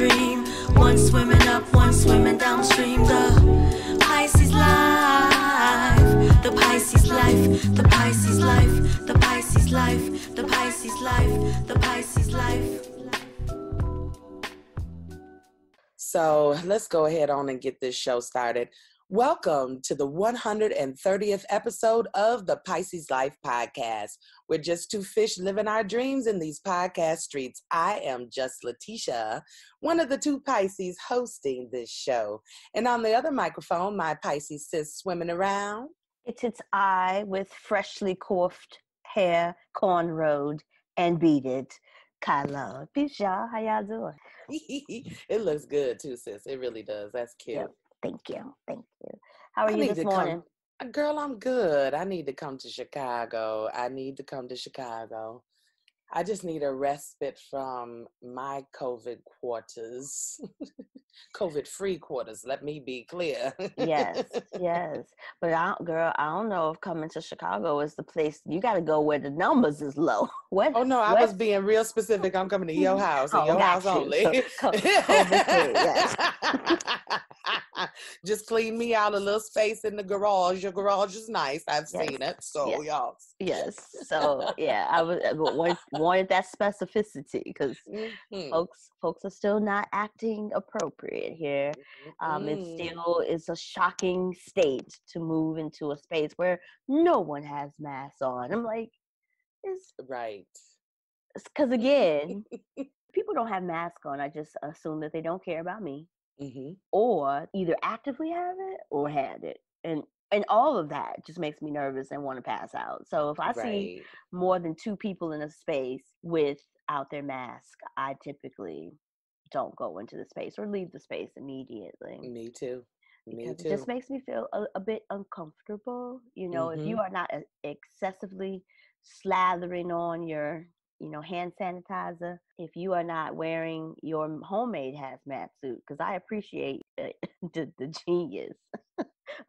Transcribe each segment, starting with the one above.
dream. One swimming up, one swimming downstream. The Pisces life, the Pisces life, the Pisces life, the Pisces life, the Pisces life, the Pisces life. So let's go ahead on and get this show started. Welcome to the 130th episode of the Pisces Life podcast. We're just two fish living our dreams in these podcast streets. I am just Letitia, one of the two Pisces hosting this show. And on the other microphone, my Pisces sis swimming around. It's I with freshly coiffed hair, cornrowed, and beaded. Kyla. Peace, y'all. How y'all doing? It looks good too, sis. It really does. That's cute. Yep. Thank you. How are you this morning? Girl, I'm good. I need to come to Chicago. I just need a respite from my COVID quarters. COVID-free quarters. Let me be clear. Yes. But I don't know if coming to Chicago is the place. You got to go where the numbers is low. What? Oh, no, I was being real specific. I'm coming to your house and your house only. So, COVID-free, yes. Just clean me out a little space in the garage. Your garage is nice. I've seen it. So, y'all. Yes. So, yeah, I wanted that specificity because folks are still not acting appropriate here. It still is a shocking state to move into a space where no one has masks on. I'm like, it's right. Because again, people don't have masks on. I just assume that they don't care about me. Or either actively have it or had it. And all of that just makes me nervous and want to pass out. So if I see more than two people in a space without their mask, I typically don't go into the space or leave the space immediately. Me too. It just makes me feel a bit uncomfortable. You know, if you are not excessively slathering on your hand sanitizer, if you are not wearing your homemade hazmat suit, because I appreciate the genius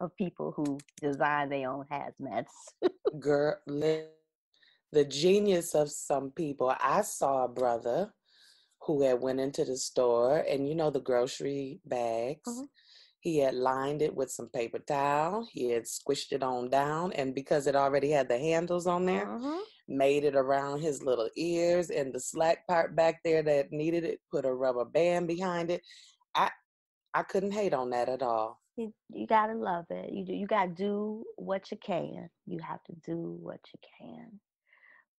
of people who design their own hazmat suit. Girl, the genius of some people. I saw a brother who had went into the store and the grocery bags. He had lined it with some paper towel. He had squished it on down, and because it already had the handles on there, made it around his little ears, and the slack part back there that needed it, put a rubber band behind it. I couldn't hate on that at all. You gotta love it. You gotta do what you can. You have to do what you can.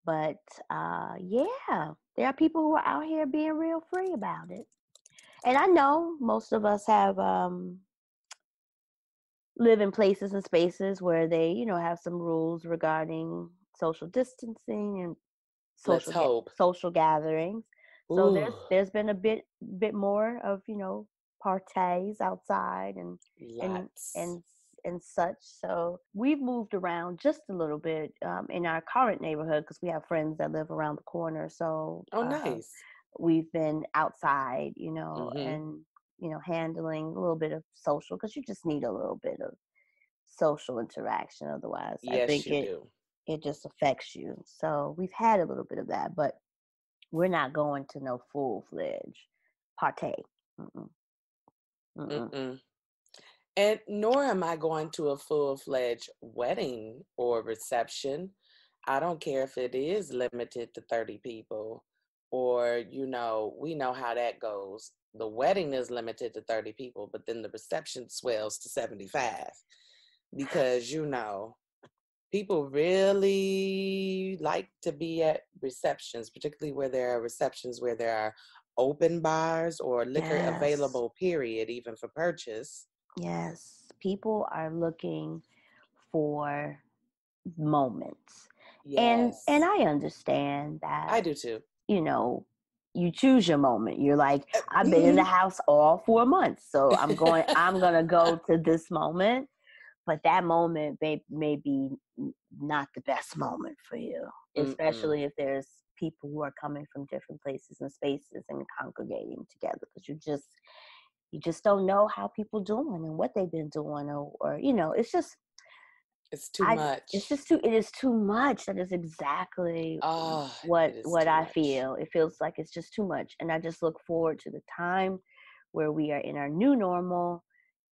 But there are people who are out here being real free about it. And I know most of us have live in places and spaces where they, have some rules regarding social distancing and social gatherings. So there's been a bit more of, parties outside and such. So we've moved around just a little bit in our current neighborhood because we have friends that live around the corner. So nice. We've been outside, and handling a little bit of social, because you just need a little bit of social interaction. Otherwise, I think it just affects you. So we've had a little bit of that, but we're not going to no full-fledged party. And nor am I going to a full-fledged wedding or reception. I don't care if it is limited to 30 people or, we know how that goes. The wedding is limited to 30 people, but then the reception swells to 75 because, people really like to be at receptions, particularly where there are receptions where there are open bars or liquor available, period, even for purchase. Yes, people are looking for moments. Yes. And I understand that. I do too. You choose your moment. You're like, I've been in the house all 4 months, so I'm going to go to this moment. But that moment may be not the best moment for you, especially if there's people who are coming from different places and spaces and congregating together, because you just don't know how people doing and what they've been doing, or it's just It's too much. It is too much. That is exactly what I feel. It feels like it's just too much. And I just look forward to the time where we are in our new normal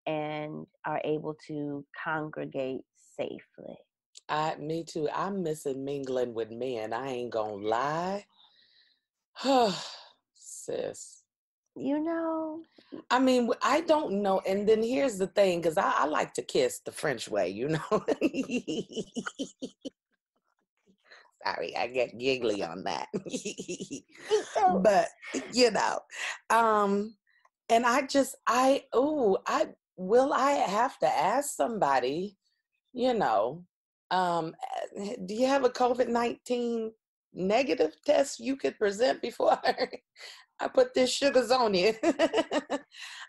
and are able to congregate safely. Me too. I'm missing mingling with men. I ain't gonna lie. Sis. I mean, I don't know. And then here's the thing, because I like to kiss the French way, Sorry, I get giggly on that. But, and will I have to ask somebody, do you have a COVID-19 negative test you could present before I put this sugars on you?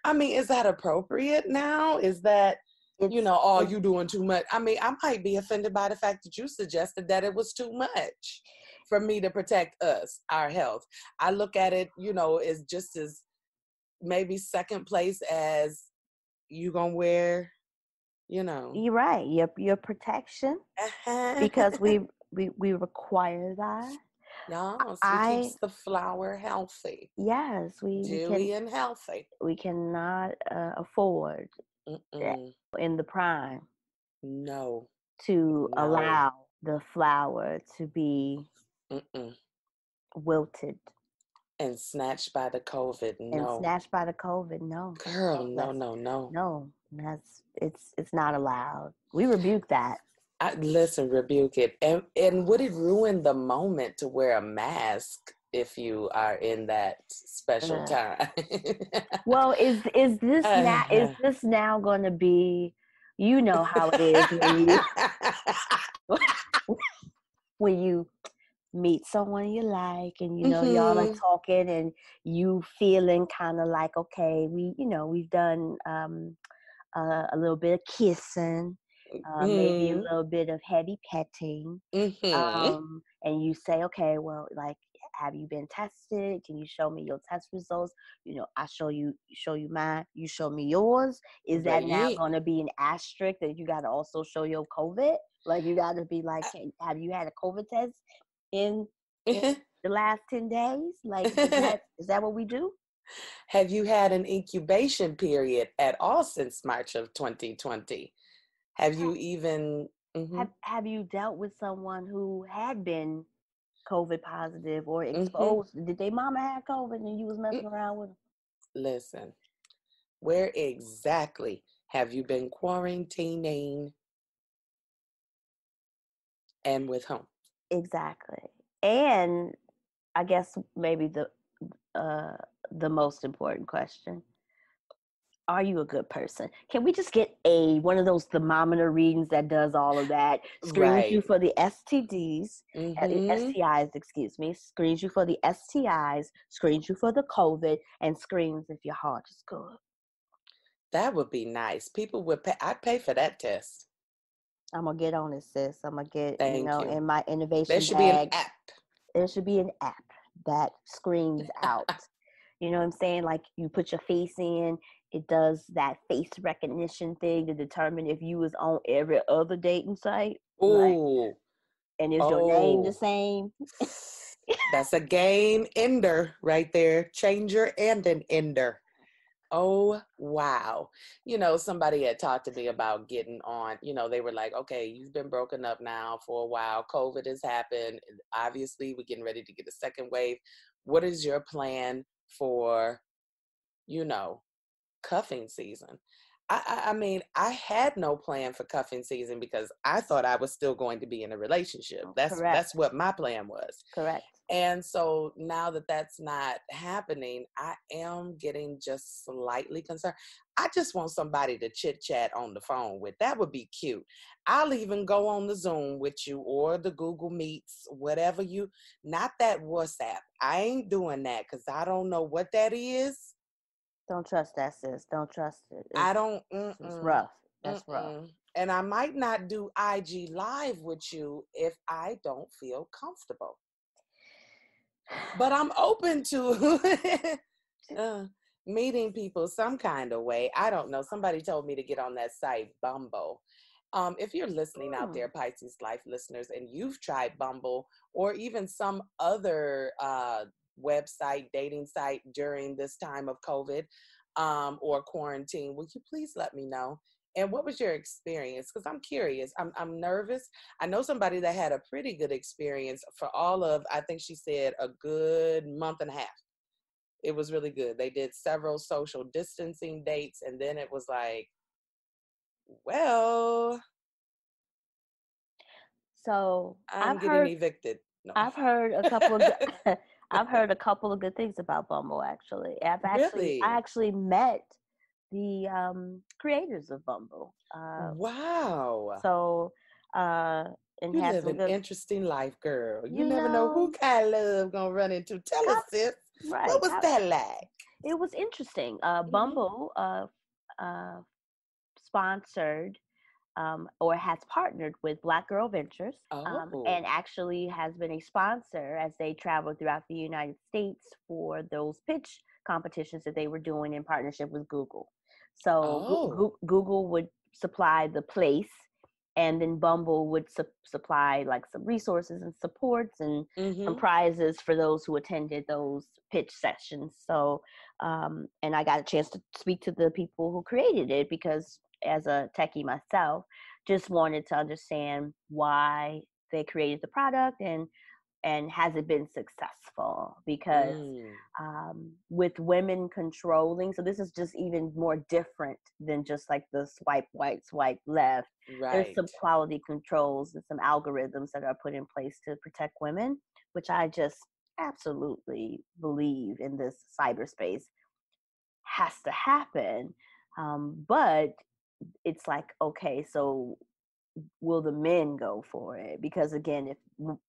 I mean, is that appropriate now? Is that, you doing too much? I mean, I might be offended by the fact that you suggested that it was too much for me to protect our health. I look at it, as just as maybe second place as you gonna wear, You're right. Your protection, because we require that. No, it keeps the flower healthy. Yes, dewy and healthy. We cannot afford in the prime. No. To allow the flower to be wilted. And snatched by the COVID. No. And snatched by the COVID. No. Girl, no. No. It's not allowed. We rebuke that. Rebuke it. And would it ruin the moment to wear a mask if you are in that special time? Well, is this now going to be, how it is when you meet someone you like, and y'all are talking, and you feeling kind of like, okay, we've done a little bit of kissing, maybe a little bit of heavy petting, and you say, okay, well, like, have you been tested? Can you show me your test results? I show you mine, you show me yours. Is that now going to be an asterisk that you got to also show your COVID? Like, you got to be like, hey, have you had a COVID test in the last 10 days? Like, is that what we do? Have you had an incubation period at all since March of 2020? Have you even... Have you dealt with someone who had been COVID positive or exposed? Did their mama have COVID and you was messing around with them? Listen, where exactly have you been quarantining, and with whom? Exactly. And I guess maybe the most important question: are you a good person? Can we just get one of those thermometer readings that does all of that? Screens you for the STDs, STIs, excuse me. Screens you for the STIs, screens you for the COVID, and screens if your heart is good. That would be nice. People would pay. I'd pay for that test. I'm going to get on it, sis. I'm going to get, Thank you. in my innovation There should bag. Be an app. There should be an app that screens out. You know what I'm saying? Like, you put your face in, it does that face recognition thing to determine if you was on every other dating site. Ooh. Like, and is your name the same? That's a game ender right there. Changer and an ender. Oh, wow. Somebody had talked to me about getting on, they were like, okay, you've been broken up now for a while. COVID has happened. Obviously, we're getting ready to get a second wave. What is your plan for, cuffing season? I mean, I had no plan for cuffing season because I thought I was still going to be in a relationship. That's what my plan was. Correct. And so now that that's not happening, I am getting just slightly concerned. I just want somebody to chit chat on the phone with. That would be cute. I'll even go on the Zoom with you or the Google Meets, whatever not that WhatsApp. I ain't doing that because I don't know what that is. Don't trust that, sis. Don't trust it. I don't. It's rough. That's rough. And I might not do IG Live with you if I don't feel comfortable. But I'm open to meeting people some kind of way. I don't know. Somebody told me to get on that site, Bumble. If you're listening out there, Pisces Life listeners, and you've tried Bumble or even some other website, dating site during this time of COVID or quarantine, would you please let me know? And what was your experience? Because I'm curious. I'm nervous. I know somebody that had a pretty good experience for all of, I think she said, a good month and a half. It was really good. They did several social distancing dates, and then it was like, well, so I'm getting evicted. No. I've heard a couple of I've heard a couple of good things about Bumble. Actually, I actually met the creators of Bumble. Wow. So and you had live some an good, interesting life, girl. You never know who kind of love gonna run into. Tell us, sis. Right. What was that like? It was interesting. Bumble sponsored or has partnered with Black Girl Ventures, and actually has been a sponsor as they travel throughout the United States for those pitch competitions that they were doing in partnership with Google. So Google would supply the place, and then Bumble would supply like some resources and supports and some prizes for those who attended those pitch sessions. So, and I got a chance to speak to the people who created it, because as a techie myself, just wanted to understand why they created the product and has it been successful? Because with women controlling, so this is just even more different than just like the swipe right, swipe left. Right. There's some quality controls and some algorithms that are put in place to protect women, which I just absolutely believe in this cyberspace has to happen. But it's like, okay, so will the men go for it? Because again, if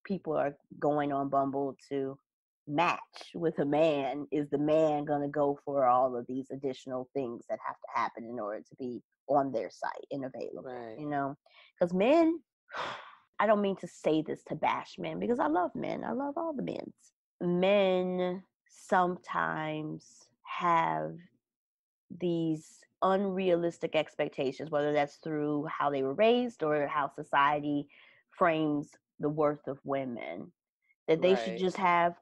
people are going on Bumble to match with a man, is the man going to go for all of these additional things that have to happen in order to be on their site and available? Right. You know, because men, I don't mean to say this to bash men, because I love men. I love all the men. Men sometimes have these unrealistic expectations, whether that's through how they were raised or how society frames the worth of women, that they should just have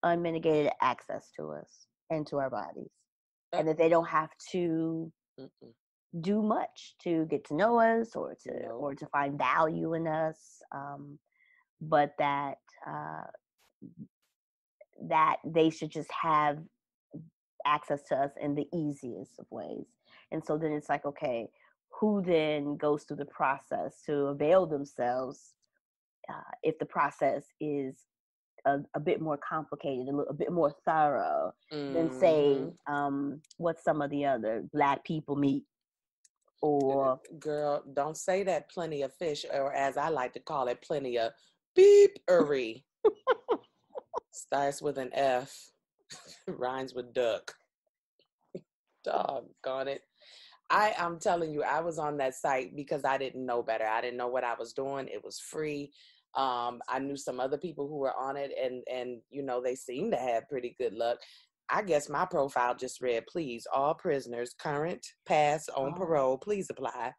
unmitigated access to us and to our bodies, and that they don't have to do much to get to know us or to find value in us, but that that they should just have access to us in the easiest of ways. And so then it's like, okay, who then goes through the process to avail themselves if the process is a bit more complicated, a bit more thorough than, say, what some of the other Black people meet? Or girl, don't say that. Plenty of fish, or as I like to call it, plenty of beepery. Starts with an F, rhymes with duck. Doggone it. I'm telling you, I was on that site because I didn't know better. I didn't know what I was doing. It was free. I knew some other people who were on it, and you know, they seemed to have pretty good luck. I guess my profile just read, please, all prisoners, current, past, on parole, please apply.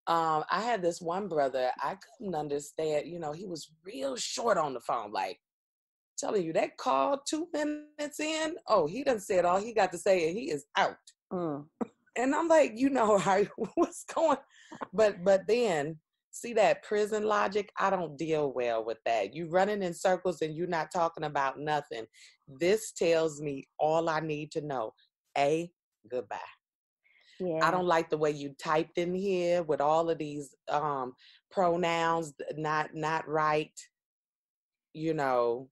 I had this one brother, I couldn't understand, you know, he was real short on the phone, like, telling you that call 2 minutes in, he done said all he got to say and he is out. And I'm like, you know, what's going, but then see that prison logic, I don't deal well with that. You running in circles and you're not talking about nothing. This tells me all I need to know. Goodbye. Yeah. I don't like the way you typed in here with all of these pronouns not right, you know.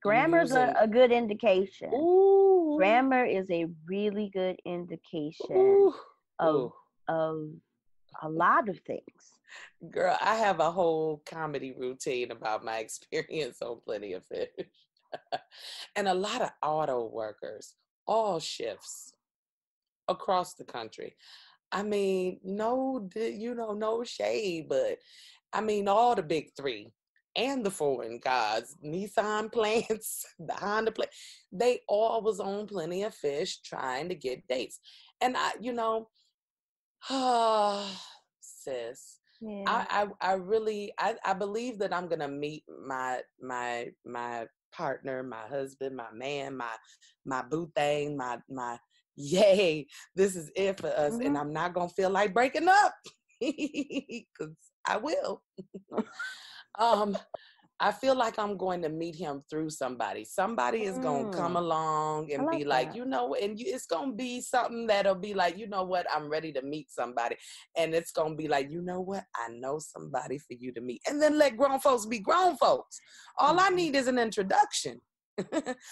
Grammar's a good indication. Ooh. Grammar is a really good indication of a lot of things. Girl, I have a whole comedy routine about my experience on Plenty of Fish. And a lot of auto workers, all shifts across the country. I mean, no shade, but I mean, all the big three and the foreign guys, Nissan plants, the Honda plant, they all was on Plenty of Fish trying to get dates. And Sis. Yeah. I really I believe that I'm gonna meet my partner, my husband, my man, my boo thing, my yay, this is it for us, and I'm not gonna feel like breaking up. Because I will. I feel like I'm going to meet him through somebody. Somebody is going to come along and be like, you know, and it's going to be something that'll be like, you know what, I'm ready to meet somebody. And it's going to be like, you know what, I know somebody for you to meet. And then let grown folks be grown folks. All I need is an introduction.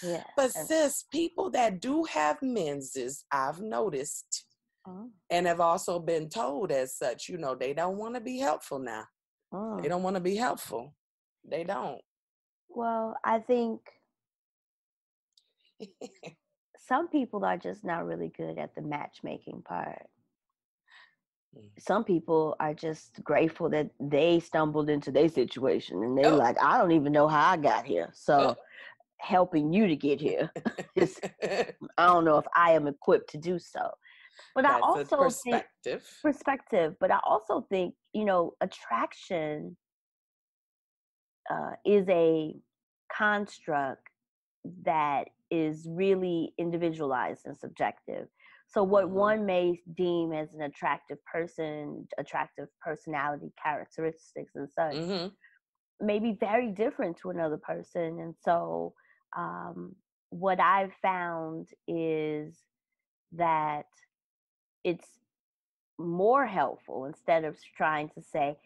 Yeah. But sis, people that do have menses, I've noticed, and have also been told as such, you know, they don't want to be helpful now. They don't want to be helpful. They don't. Well, I think some people are just not really good at the matchmaking part. Some people are just grateful that they stumbled into their situation and they're like, I don't even know how I got here. So helping you to get here is, I don't know if I am equipped to do so. But that's I also perspective. But I also think, you know, attraction is a construct that is really individualized and subjective. So what one may deem as an attractive person, attractive personality characteristics and such, may be very different to another person. And so what I've found is that it's more helpful, instead of trying to say,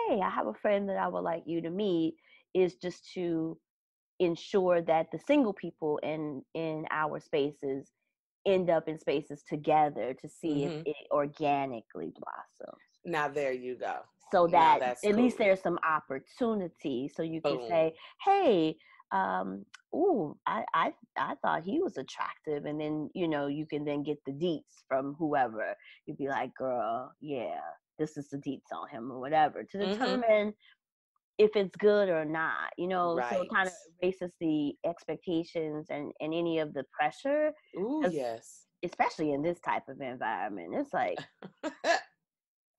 hey, I have a friend that I would like you to meet, is just to ensure that the single people in our spaces end up in spaces together to see if it organically blossoms. Now there you go. So that at least there's some opportunity. So you can say, hey, I thought he was attractive, and then, you know, you can then get the deets from whoever. You'd be like, girl, yeah, this is the deets on him or whatever, to determine if it's good or not, you know. So it kind of erases the expectations and any of the pressure. Ooh, yes. Especially in this type of environment. It's like,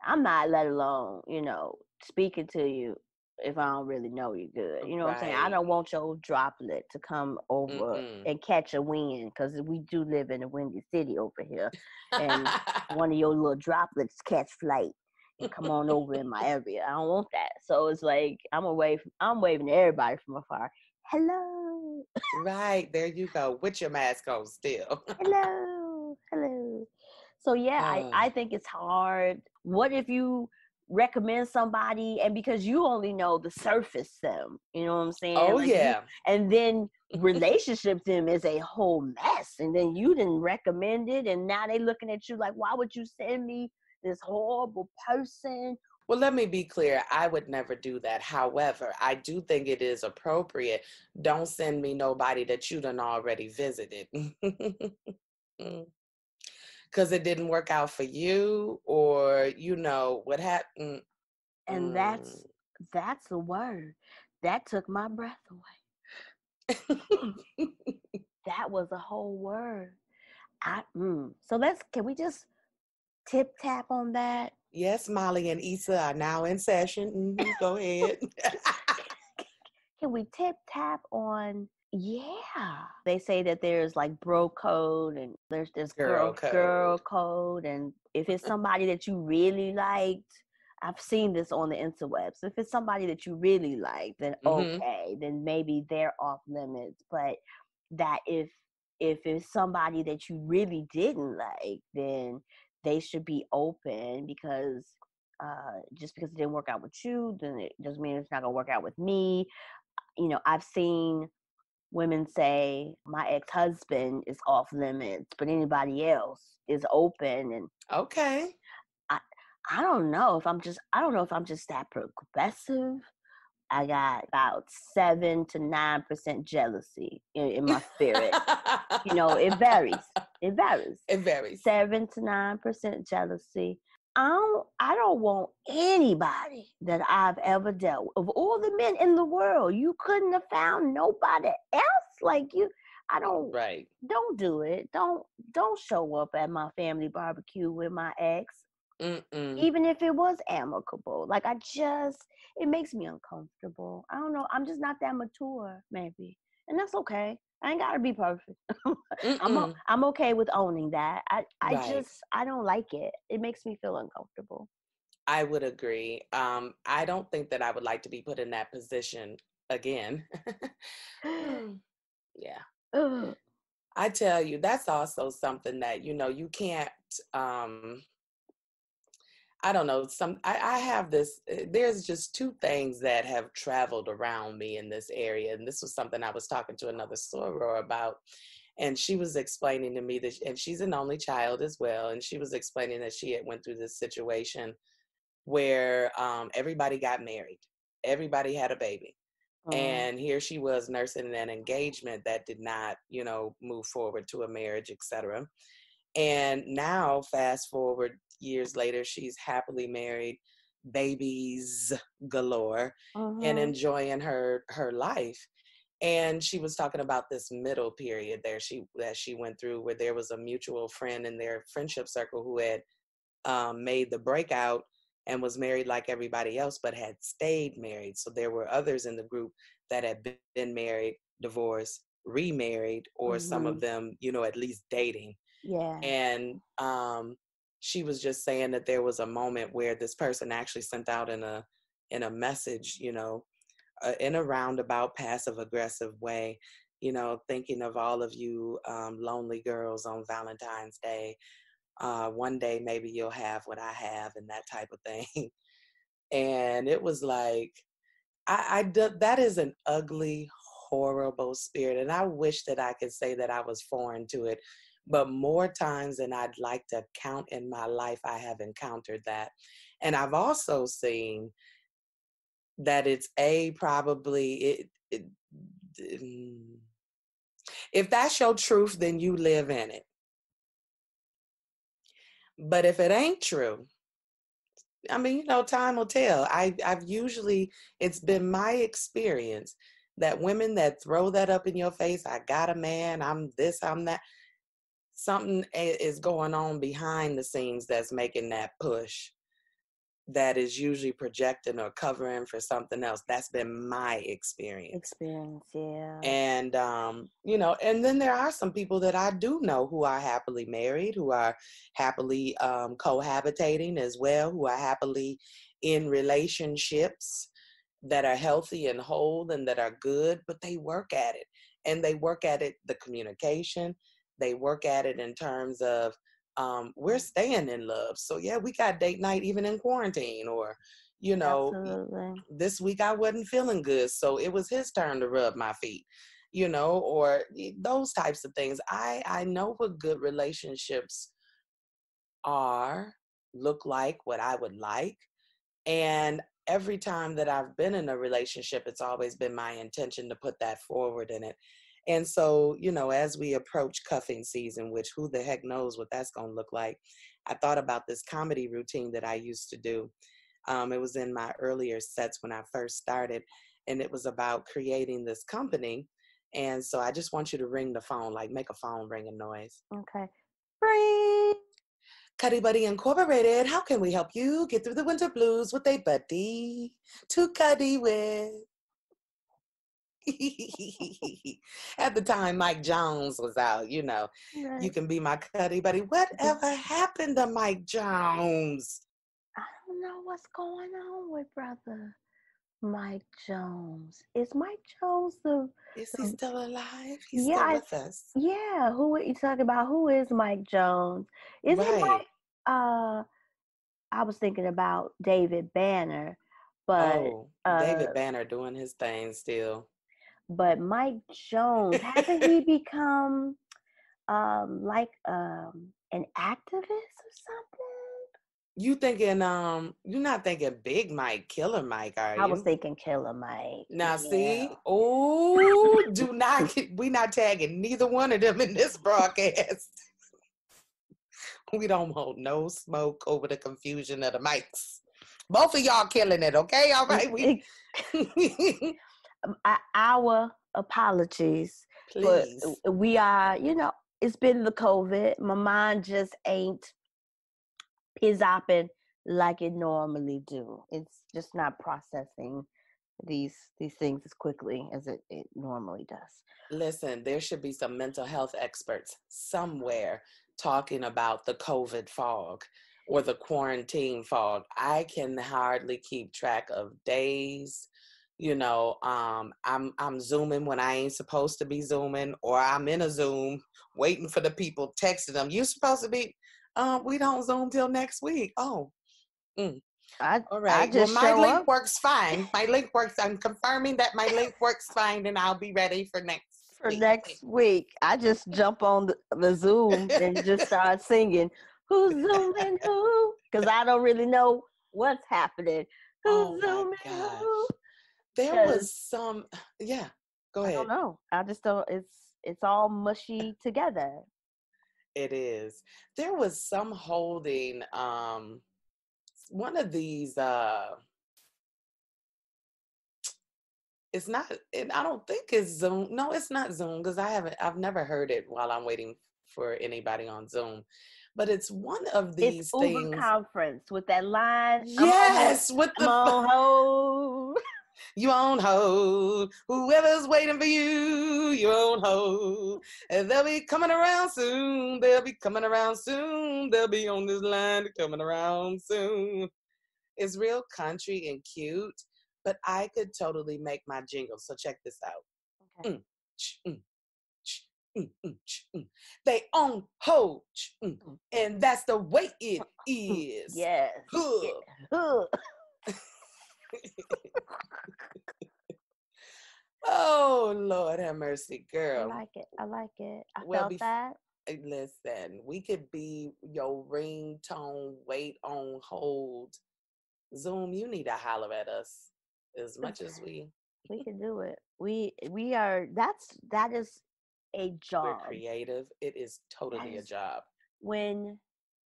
I'm not, let alone, you know, speaking to you if I don't really know you good. You know what I'm saying? I don't want your droplet to come over and catch a wind, because we do live in a windy city over here. And one of your little droplets catch flight and come on over in my area. I don't want that. So it's like, I'm waving to everybody from afar. Hello. Right, there you go. With your mask on still. Hello. So yeah, I think it's hard. What if you recommend somebody and because you only know the surface them, you know what I'm saying? Oh, like yeah. And then relationship them is a whole mess. And then you didn't recommend it, and now they looking at you like, why would you send me this horrible person? Well, let me be clear. I would never do that. However, I do think it is appropriate. Don't send me nobody that you done already visited. Because it didn't work out for you, or, you know, what happened. And that's a word. That took my breath away. That was a whole word. So can we just tip tap on that? Yes, Molly and Issa are now in session. Go ahead. Can we tip tap on? Yeah. They say that there's like bro code and there's girl code. And if it's somebody that you really liked, I've seen this on the interwebs. If it's somebody that you really like, then okay, then maybe they're off limits. But that if it's somebody that you really didn't like, then they should be open, because just because it didn't work out with you, then it doesn't mean it's not gonna work out with me. You know, I've seen women say my ex-husband is off limits, but anybody else is open. And okay, I don't know if I'm just that progressive. I got about 7 to 9% jealousy in my spirit. You know, it varies. It varies. 7 to 9% jealousy. I don't want anybody that I've ever dealt with. Of all the men in the world, you couldn't have found nobody else like you. Don't do it. Don't show up at my family barbecue with my ex. Even if it was amicable. Like it makes me uncomfortable. I don't know. I'm just not that mature, maybe. And that's okay. I ain't gotta be perfect. I'm okay with owning that. I don't like it. It makes me feel uncomfortable. I would agree. I don't think that I would like to be put in that position again. Yeah. Ugh. I tell you, that's also something that, you can't, I don't know, I have this, there's just two things that have traveled around me in this area. And this was something I was talking to another soror about. And she was explaining to me that, and she's an only child as well. And she was explaining that she had went through this situation where everybody got married. Everybody had a baby. And here she was nursing an engagement that did not, move forward to a marriage, etc. And now, fast forward years later, she's happily married, babies galore, and enjoying her life. And she was talking about this middle period there that she went through, where there was a mutual friend in their friendship circle who had made the breakout and was married like everybody else, but had stayed married. So there were others in the group that had been married, divorced, remarried, or some of them, at least dating. Yeah. And she was just saying that there was a moment where this person actually sent out in a message, in a roundabout, passive aggressive way, thinking of all of you lonely girls on Valentine's Day. One day maybe you'll have what I have, and that type of thing. And it was like, that is an ugly, horrible spirit. And I wish that I could say that I was foreign to it, but more times than I'd like to count in my life, I have encountered that. And I've also seen that it's probably if that's your truth, then you live in it. But if it ain't true, I mean, time will tell. It's been my experience that women that throw that up in your face, I got a man, I'm this, I'm that, something is going on behind the scenes that's making that push, that is usually projecting or covering for something else. That's been my experience. Yeah. And, and then there are some people that I do know who are happily married, who are happily cohabitating as well, who are happily in relationships that are healthy and whole and that are good, but they work at it. And they work at it, the communication, they work at it in terms of, we're staying in love. So yeah, we got date night even in quarantine, or, Absolutely. This week I wasn't feeling good, so it was his turn to rub my feet, or those types of things. I know what good relationships look like, what I would like. And every time that I've been in a relationship, it's always been my intention to put that forward in it. And so, as we approach cuffing season, which who the heck knows what that's going to look like, I thought about this comedy routine that I used to do. It was in my earlier sets when I first started, and it was about creating this company. And so I just want you to ring the phone, like make a phone ringing noise. Okay. Ring. Cuddy Buddy Incorporated, how can we help you get through the winter blues with a buddy to cuddy with? At the time Mike Jones was out, Right. You can be my cuddy buddy. Whatever happened to Mike Jones? I don't know what's going on with brother Mike Jones. Is Mike Jones Is he still alive? He's still with us. Yeah, who are you talking about? Who is Mike Jones? Is it Mike? I was thinking about David Banner, but David Banner doing his thing still. But Mike Jones, hasn't he become like an activist or something? You thinking you're not thinking Big Mike, Killer Mike, are you? I was thinking Killer Mike. Now see, we not tagging neither one of them in this broadcast. We don't hold no smoke over the confusion of the mics. Both of y'all killing it, okay? All right. Our apologies. Please. But we are, it's been the COVID. My mind just ain't pizzopping like it normally do. It's just not processing these things as quickly as it normally does. Listen, there should be some mental health experts somewhere talking about the COVID fog or the quarantine fog. I can hardly keep track of days. I'm zooming when I ain't supposed to be zooming, or I'm in a Zoom waiting for the people, texting them, you supposed to be, we don't Zoom till next week. Oh, all right. Well, my link works fine. My link works. I'm confirming that my link works fine, and I'll be ready for next week. I just jump on the Zoom and just start singing, who's zooming who? Because I don't really know what's happening. Who's zooming who? There was some, yeah, go ahead. I don't know. I just don't, it's all mushy together. It is. There was some holding, one of these, it's not, I don't think it's Zoom. No, it's not Zoom, because I've never heard it while I'm waiting for anybody on Zoom. But it's one of these things. Uber conference with that line. Yes, I'm on hold. You on hold. Whoever's waiting for you, you're on hold. And they'll be coming around soon. They'll be coming around soon. They'll be on this line coming around soon. It's real country and cute, but I could totally make my jingle. So check this out. Okay. They on hold. And that's the way it is. Yes. Oh, Lord have mercy, girl. I like it. I felt that. Listen, we could be your ringtone, wait on hold. Zoom, you need to holler at us as much as we can do it. We are, that is a job. We're creative. It is totally a job. When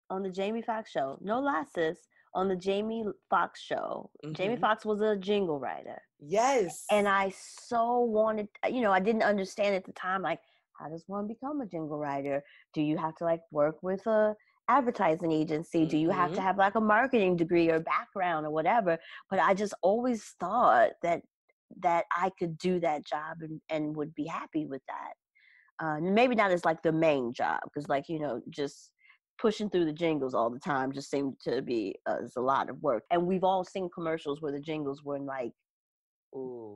on the Jamie Foxx show, no lie, sis, on the Jamie Foxx show, Jamie Foxx was a jingle writer. Yes. And I so wanted, I didn't understand at the time, like, how does one become a jingle writer? Do you have to like work with a advertising agency? Do you have to have like a marketing degree or background or whatever? But I just always thought that I could do that job and would be happy with that. Maybe not as like the main job, because like, just pushing through the jingles all the time just seemed to be is a lot of work. And we've all seen commercials where the jingles were like,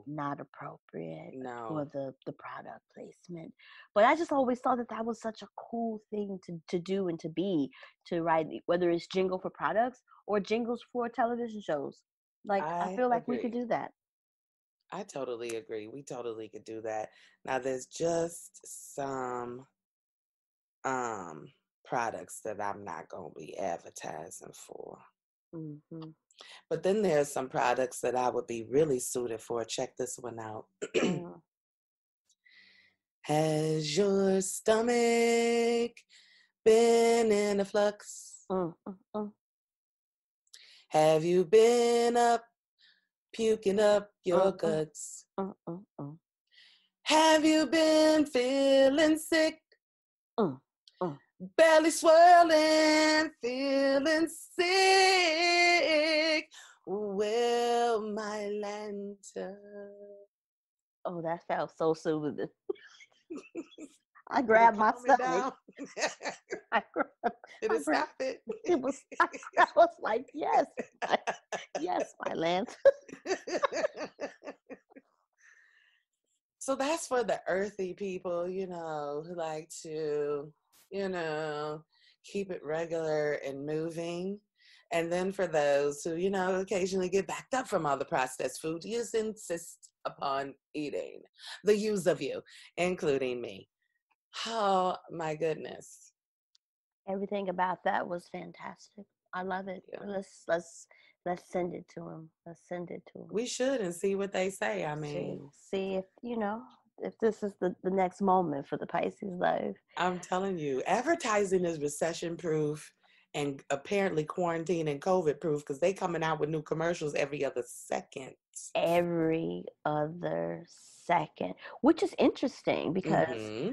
not appropriate for the product placement. But I just always thought that was such a cool thing to do and to write, whether it's jingle for products or jingles for television shows. Like, I feel like we could do that. I totally agree. We totally could do that. Now there's just some products that I'm not going to be advertising for. But then there's some products that I would be really suited for. Check this one out. Has your stomach been in a flux? Have you been up, puking up your guts? Have you been feeling sick? Belly swirling, feeling sick. Well, Mylanta. Oh, that felt so soothing. I grabbed my stomach. Did it stop it? I was like, yes, yes, Mylanta. So that's for the earthy people, who like to, keep it regular and moving. And then for those who, occasionally get backed up from all the processed food, you insist upon eating the use of you, including me. Oh, my goodness. Everything about that was fantastic. I love it. Yeah. Let's send it to him. Let's send it to him. We should and see what they say. I mean, see if, if this is the next moment for the Pisces Life. I'm telling you, advertising is recession proof and apparently quarantine and COVID proof, because they coming out with new commercials every other second. Every other second, which is interesting because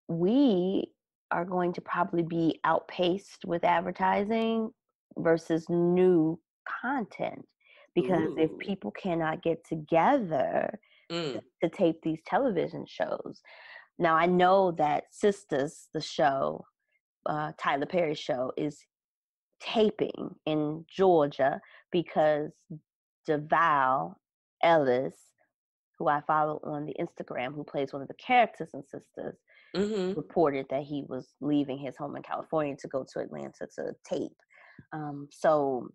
we are going to probably be outpaced with advertising versus new content. Because if Ooh. people cannot get together to tape these television shows. Now, I know that Sisters, the show, Tyler Perry's show, is taping in Georgia because DeVal Ellis, who I follow on the Instagram, who plays one of the characters in Sisters, reported that he was leaving his home in California to go to Atlanta to tape. So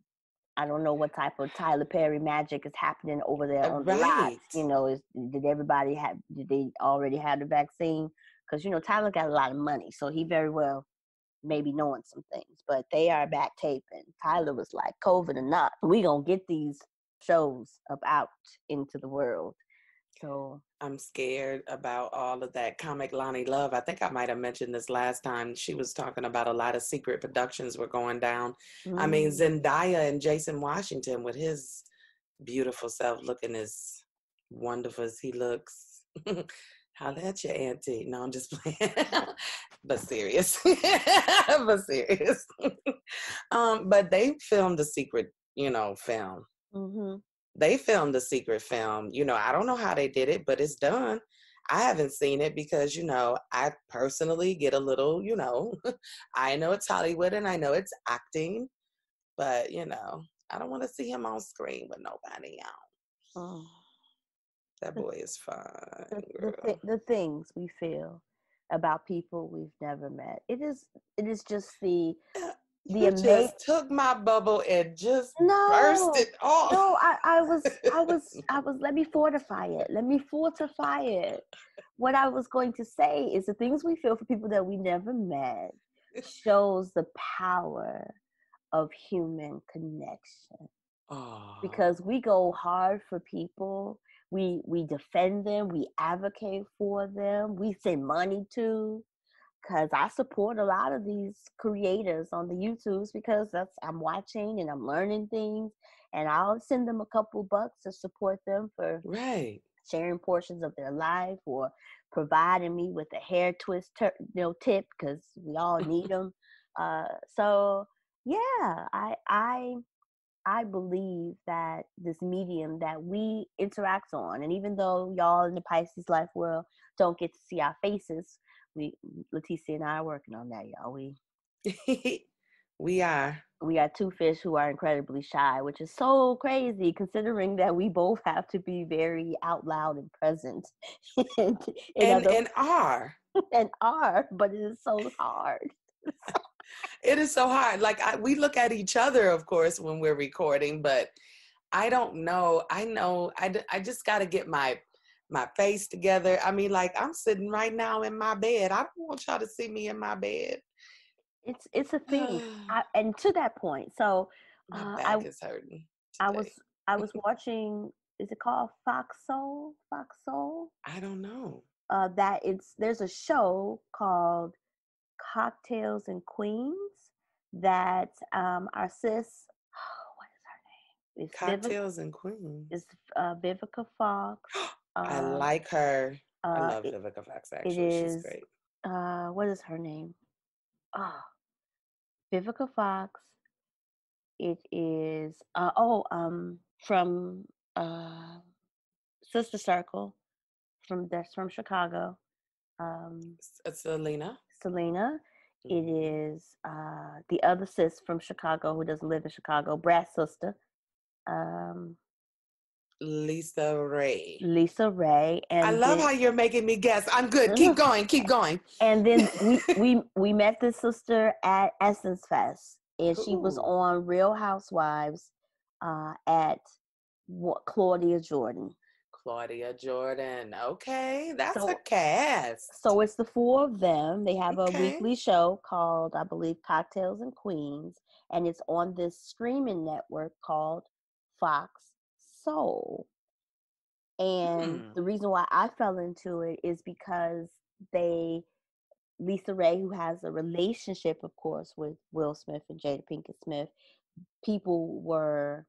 I don't know what type of Tyler Perry magic is happening over there on the lot. You know, did they already have the vaccine? Because, you know, Tyler got a lot of money, so he very well maybe knowing some things. But they are back taping. Tyler was like, COVID or not, we gonna get these shows up out into the world. So I'm scared about all of that. Comic Lonnie Love, I think I might have mentioned this last time. She was talking about a lot of secret productions were going down. I mean, Zendaya and Jason Washington with his beautiful self looking as wonderful as he looks. Holla at your auntie. No, I'm just playing. But serious. But serious. But they filmed a secret, film. They filmed a secret film. I don't know how they did it, but it's done. I haven't seen it because, I personally get a little, I know it's Hollywood and I know it's acting, but, I don't want to see him on screen with nobody else. Oh. That boy is fine. The things we feel about people we've never met. It is just the You just took my bubble and just burst it off. No, I was let me fortify it. What I was going to say is the things we feel for people that we never met shows the power of human connection. Oh. Because we go hard for people. We defend them, we advocate for them, we send money to. Because I support a lot of these creators on the YouTubes because I'm watching and I'm learning things, and I'll send them a couple bucks to support them for sharing portions of their life or providing me with a hair twist tip because we all need them. So yeah, I believe that this medium that we interact on, and even though y'all in the Pisces Life world don't get to see our faces, Letitia and I are working on that, y'all. We are two fish who are incredibly shy, which is so crazy considering that we both have to be very out loud and present. and are, but it is so hard. It is so hard. Like we look at each other, of course, when we're recording, but I don't know. I know I just got to get my face together. I mean, like I'm sitting right now in my bed. I don't want y'all to see me in my bed. It's a thing. And to that point, so my back is hurting today. I was watching. Is it called Fox Soul? I don't know. There's a show called Cocktails and Queens that our sis, what is her name? It's Cocktails and Queens. It's Vivica Fox. I like her. I love Vivica Fox, actually. She's great. What is her name? Vivica Fox. It is from Sister Circle, that's from Chicago. Selena. It is the other sis from Chicago who doesn't live in Chicago, Brad's sister. Lisa Ray. And I love how you're making me guess. I'm good. Keep going. And then we met this sister at Essence Fest, and she was on Real Housewives at Claudia Jordan. Okay, that's a cast. So it's the four of them. They have a weekly show called, I believe, Cocktails and Queens, and it's on this streaming network called Fox Soul. And the reason why I fell into it is because Lisa Ray, who has a relationship, of course, with Will Smith and Jada Pinkett Smith, people were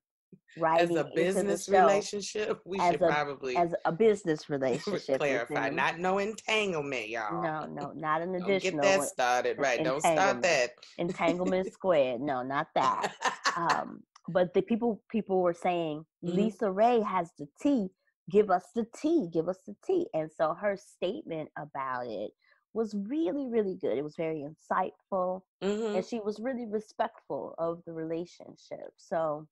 writing as a business relationship. We should probably as a business relationship clarify, not no entanglement, y'all. No, not an additional. Don't get that started, right? Don't start that. Entanglement squared. No, not that. But the people were saying, Mm-hmm. Lisa Ray has the tea. Give us the tea. Give us the tea. And so her statement about it was really, really good. It was very insightful. Mm-hmm. And she was really respectful of the relationship. So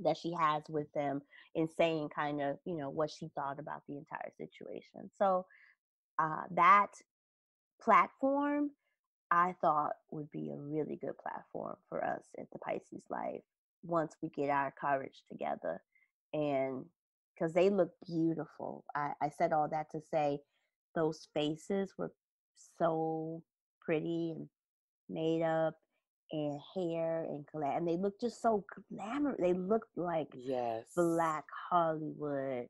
that she has with them, in saying kind of, what she thought about the entire situation. So that platform, I thought, would be a really good platform for us at the Pisces Life once we get our courage together. And because they look beautiful. I said all that to say those faces were so pretty and made up, and hair and they look just so glamorous. They look like Black Hollywood.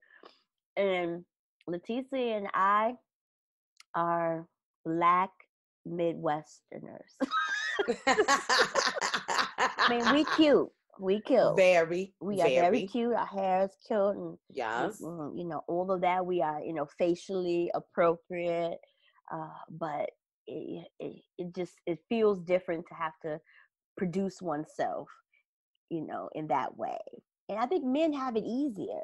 And Letitia and I are Black Midwesterners. I mean, we cute. We cute. We are very cute. Our hair is cute, and yes, all of that. We are, facially appropriate. But it feels different to have to produce oneself, in that way. And I think men have it easier,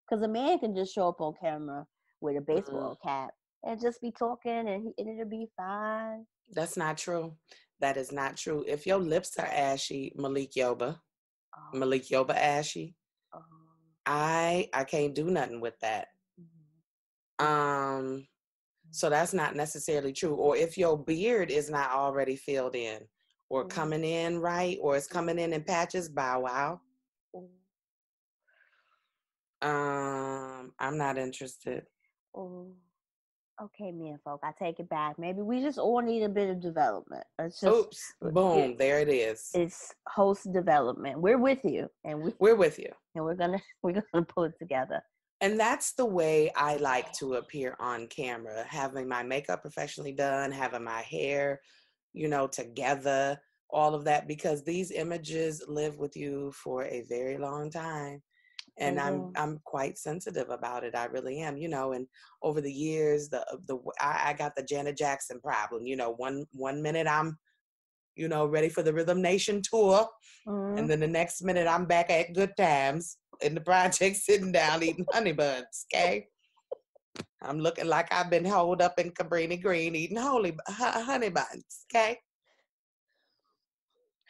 because a man can just show up on camera with a baseball cap and just be talking, and it'll be fine. That's not true. That is not true. If your lips are ashy, Malik Yoba ashy, I can't do nothing with that. So that's not necessarily true. Or if your beard is not already filled in or coming in right, or it's coming in patches, bow wow. I'm not interested. Okay, men folk, I take it back. Maybe we just all need a bit of development. Oops, boom, there it is. It's host development. We're with you, and we're with you, and we're gonna pull it together. And that's the way I like to appear on camera, having my makeup professionally done, having my hair, together, all of that, because these images live with you for a very long time. And I'm quite sensitive about it. I really am, and over the years, I got the Janet Jackson problem. One minute I'm, ready for the Rhythm Nation tour, and then the next minute I'm back at Good Times in the project, sitting down eating honey buns. Okay, I'm looking like I've been holed up in Cabrini Green eating honey buns. Okay.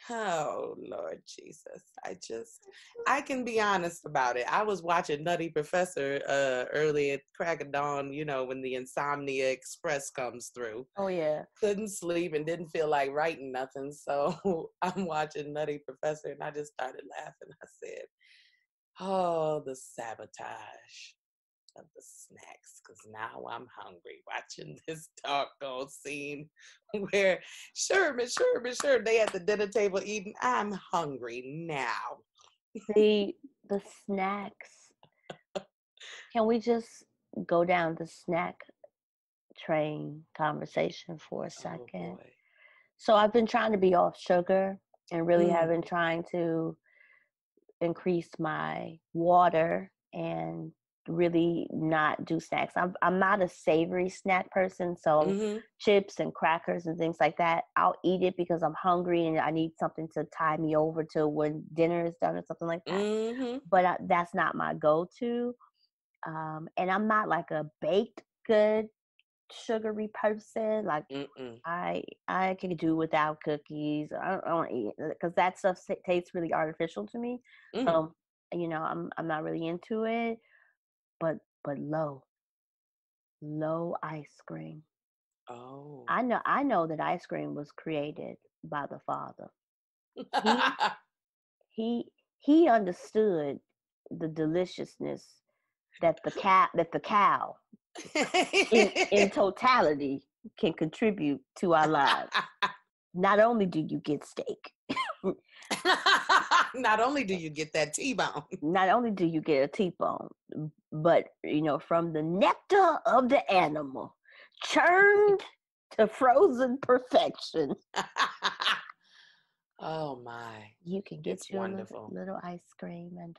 Oh, Lord Jesus. I can be honest about it. I was watching Nutty Professor early at crack of dawn, when the Insomnia Express comes through. Oh, yeah. Couldn't sleep and didn't feel like writing nothing. So I'm watching Nutty Professor, and I just started laughing. I said, oh, the sabotage of the snacks, because now I'm hungry watching this doggone scene where Sherman, they at the dinner table eating. I'm hungry now. See, the snacks. Can we just go down the snack train conversation for a second? Oh, so I've been trying to be off sugar, and really have been trying to increase my water and really not do snacks. I'm not a savory snack person, so chips and crackers and things like that, I'll eat it because I'm hungry and I need something to tie me over to when dinner is done or something like that. But that's not my go-to. And I'm not like a baked good sugary person. Like I can do without cookies. I don't eat it because that stuff tastes really artificial to me. So I'm not really into it. But low ice cream. Oh, I know that ice cream was created by the Father. He understood the deliciousness that the cow in totality can contribute to our lives. Not only do you get steak, not only do you get that T-bone, not only do you get a T-bone, but from the nectar of the animal, churned to frozen perfection. Oh my! You can get your little ice cream, and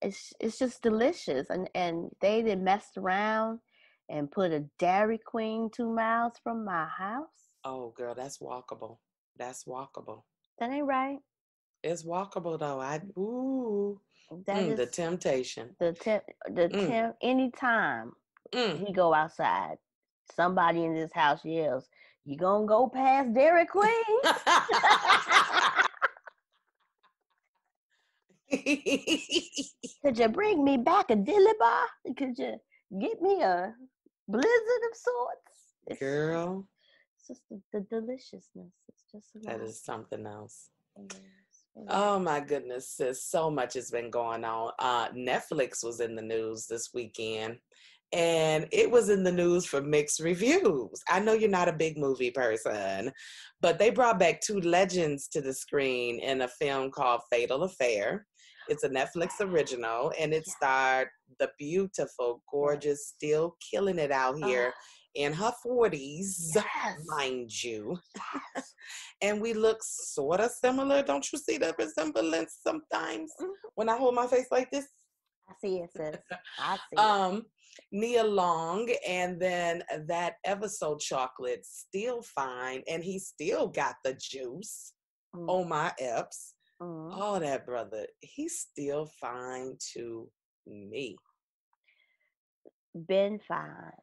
it's just delicious. And they done messed around and put a Dairy Queen 2 miles from my house. Oh, girl, that's walkable. That's walkable. That ain't right. It's walkable though. That is The temptation. the Mm, temp. Anytime mm. we go outside, somebody in this house yells, "You gonna go past Dairy Queen?" Could you bring me back a dilly bar? Could you get me a blizzard of sorts? Girl, It's just the deliciousness. It's just a that lot. is something else. It is. Oh my goodness, sis. So much has been going on. Netflix was in the news this weekend, and it was in the news for mixed reviews. I know you're not a big movie person, but they brought back two legends to the screen in a film called Fatal Affair. It's a Netflix original, and it starred the beautiful, gorgeous, still killing it out here in her 40s, mind you. Yes. And we look sort of similar. Don't you see the resemblance sometimes when I hold my face like this? I see it, sis. I see it. Nia Long, and then that ever so chocolate, still fine, and he still got the juice. Oh my Epps. Oh, that brother, he's still fine to me. Been fine.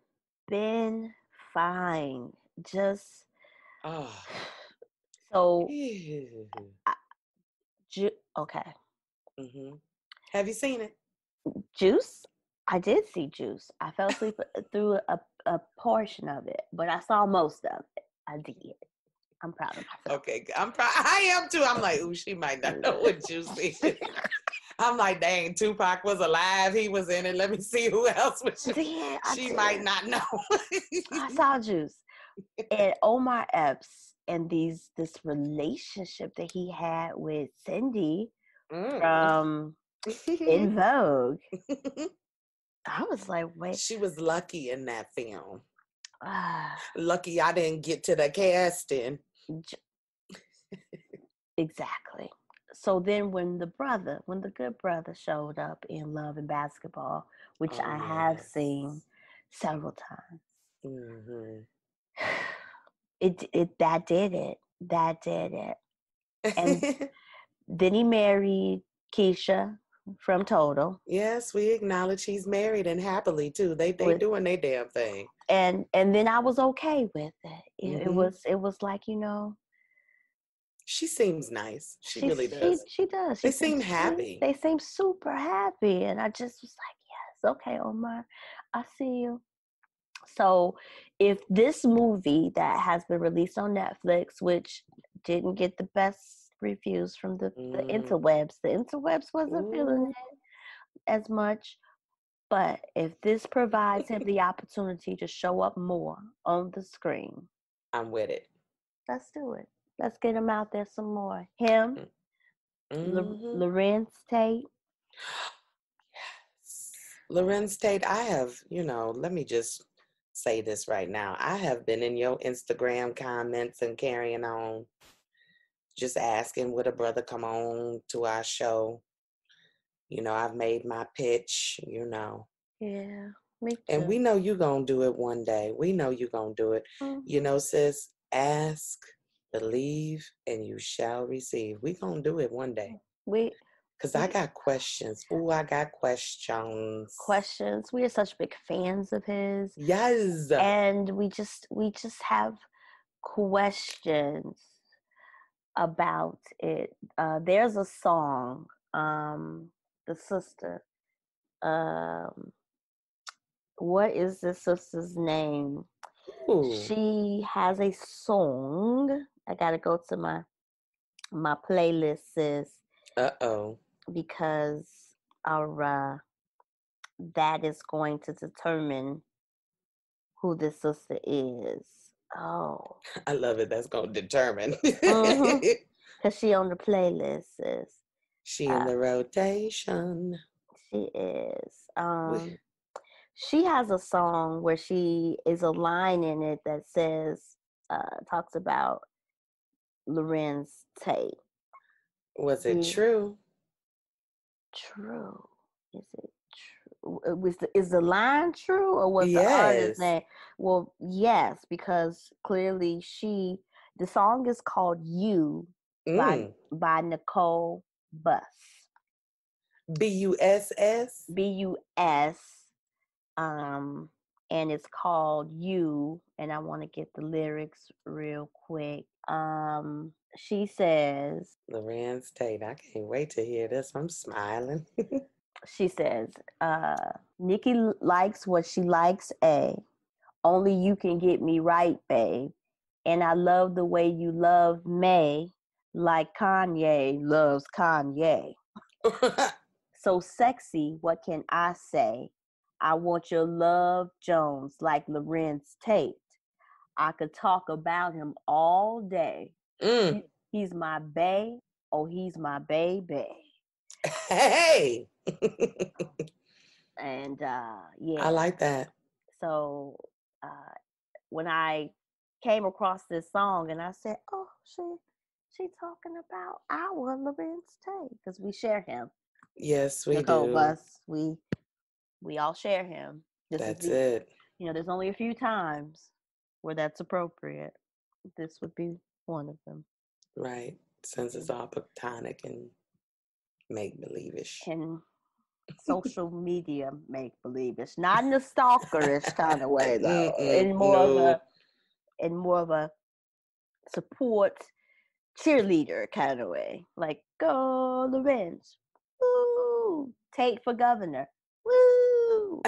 Been fine. Just so okay. Mm-hmm. Have you seen it? Juice? I did see Juice. I fell asleep through a portion of it, but I saw most of it. I did. I'm proud of myself. Okay, I'm proud. I am too. I'm like, ooh, she might not know what Juice is. I'm like, dang, Tupac was alive. He was in it. Let me see who else was. She might not know. I saw Juice. And Omar Epps and this relationship that he had with Cindy from In Vogue. I was like, wait. She was lucky in that film. Lucky I didn't get to the casting. Exactly. So then when the good brother showed up in Love and Basketball, which I have seen several times, that did it. And then he married Keisha from Total. Yes, we acknowledge he's married and happily too. They doing their damn thing. And then I was okay with it. It was like, she seems nice. She really does. She does. They seem happy. They seem super happy. And I just was like, yes, okay, Omar, I see you. So if this movie that has been released on Netflix, which didn't get the best reviews from the interwebs wasn't feeling it as much. But if this provides him the opportunity to show up more on the screen, I'm with it. Let's do it. Let's get him out there some more. Him, Lorenz Tate. Yes. Lorenz Tate, I have, let me just say this right now. I have been in your Instagram comments and carrying on, just asking would a brother come on to our show. I've made my pitch, Yeah, me too. And we know you're going to do it one day. We know you're going to do it. Sis, ask, believe, and you shall receive. We going to do it one day. Because I got questions. Ooh, I got questions. We are such big fans of his. Yes. And we just have questions about it. There's a song, the sister, what is the sister's name? Ooh. She has a song. I gotta go to my playlist, sis. Because that is going to determine who this sister is. Oh, I love it. That's going to determine. Because she on the playlist, sis. She in the rotation. She is. She has a song where she is a line in it that says, talks about Lorenz Tate. Was it true? True. Is it true? Is the line true, or was the artist's name? Well, yes, because clearly she The song is called "You" by Nicole Buss. Buss. Bus. And it's called "You." And I want to get the lyrics real quick. She says, Lorenz Tate, I can't wait to hear this. I'm smiling. She says, Nikki likes what she likes, A. Only you can get me right, babe. And I love the way you love May, like Kanye loves Kanye. So sexy, what can I say? I want your love, Jones, like Lorenz Tate. I could talk about him all day. He's my bae. Oh, he's my baby. Hey. And yeah. I like that. So when I came across this song and I said, oh, she talking about our Lorenz Tate, because we share him. Yes, we Nicole do. Buss, we all share him. That's it. You know, there's only a few times where that's appropriate. This would be one of them. Right. Since it's all platonic and make-believe-ish. And social media make-believe-ish. Not in a stalkerish kind of way, though. In more of a support cheerleader kind of way. Like, go Lorenz. Woo! Tate for governor. Woo!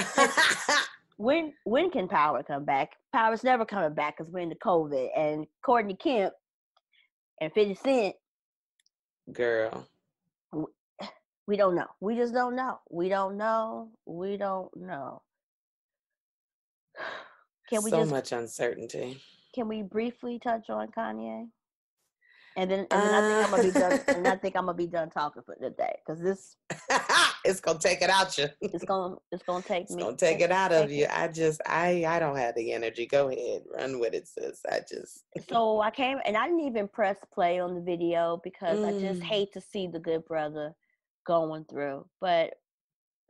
When can power come back? Power's never coming back because we're into COVID. And Courtney Kemp and 50 Cent. Girl. We don't know. We just don't know. We don't know. Much uncertainty. Can we briefly touch on Kanye? And then I think I'm gonna be done. And I think I'm gonna be done talking for today, because this it's gonna take it out you. It's gonna take it's gonna take it out of you. I don't have the energy. Go ahead, run with it, sis. So I came and I didn't even press play on the video because I just hate to see the good brother going through. But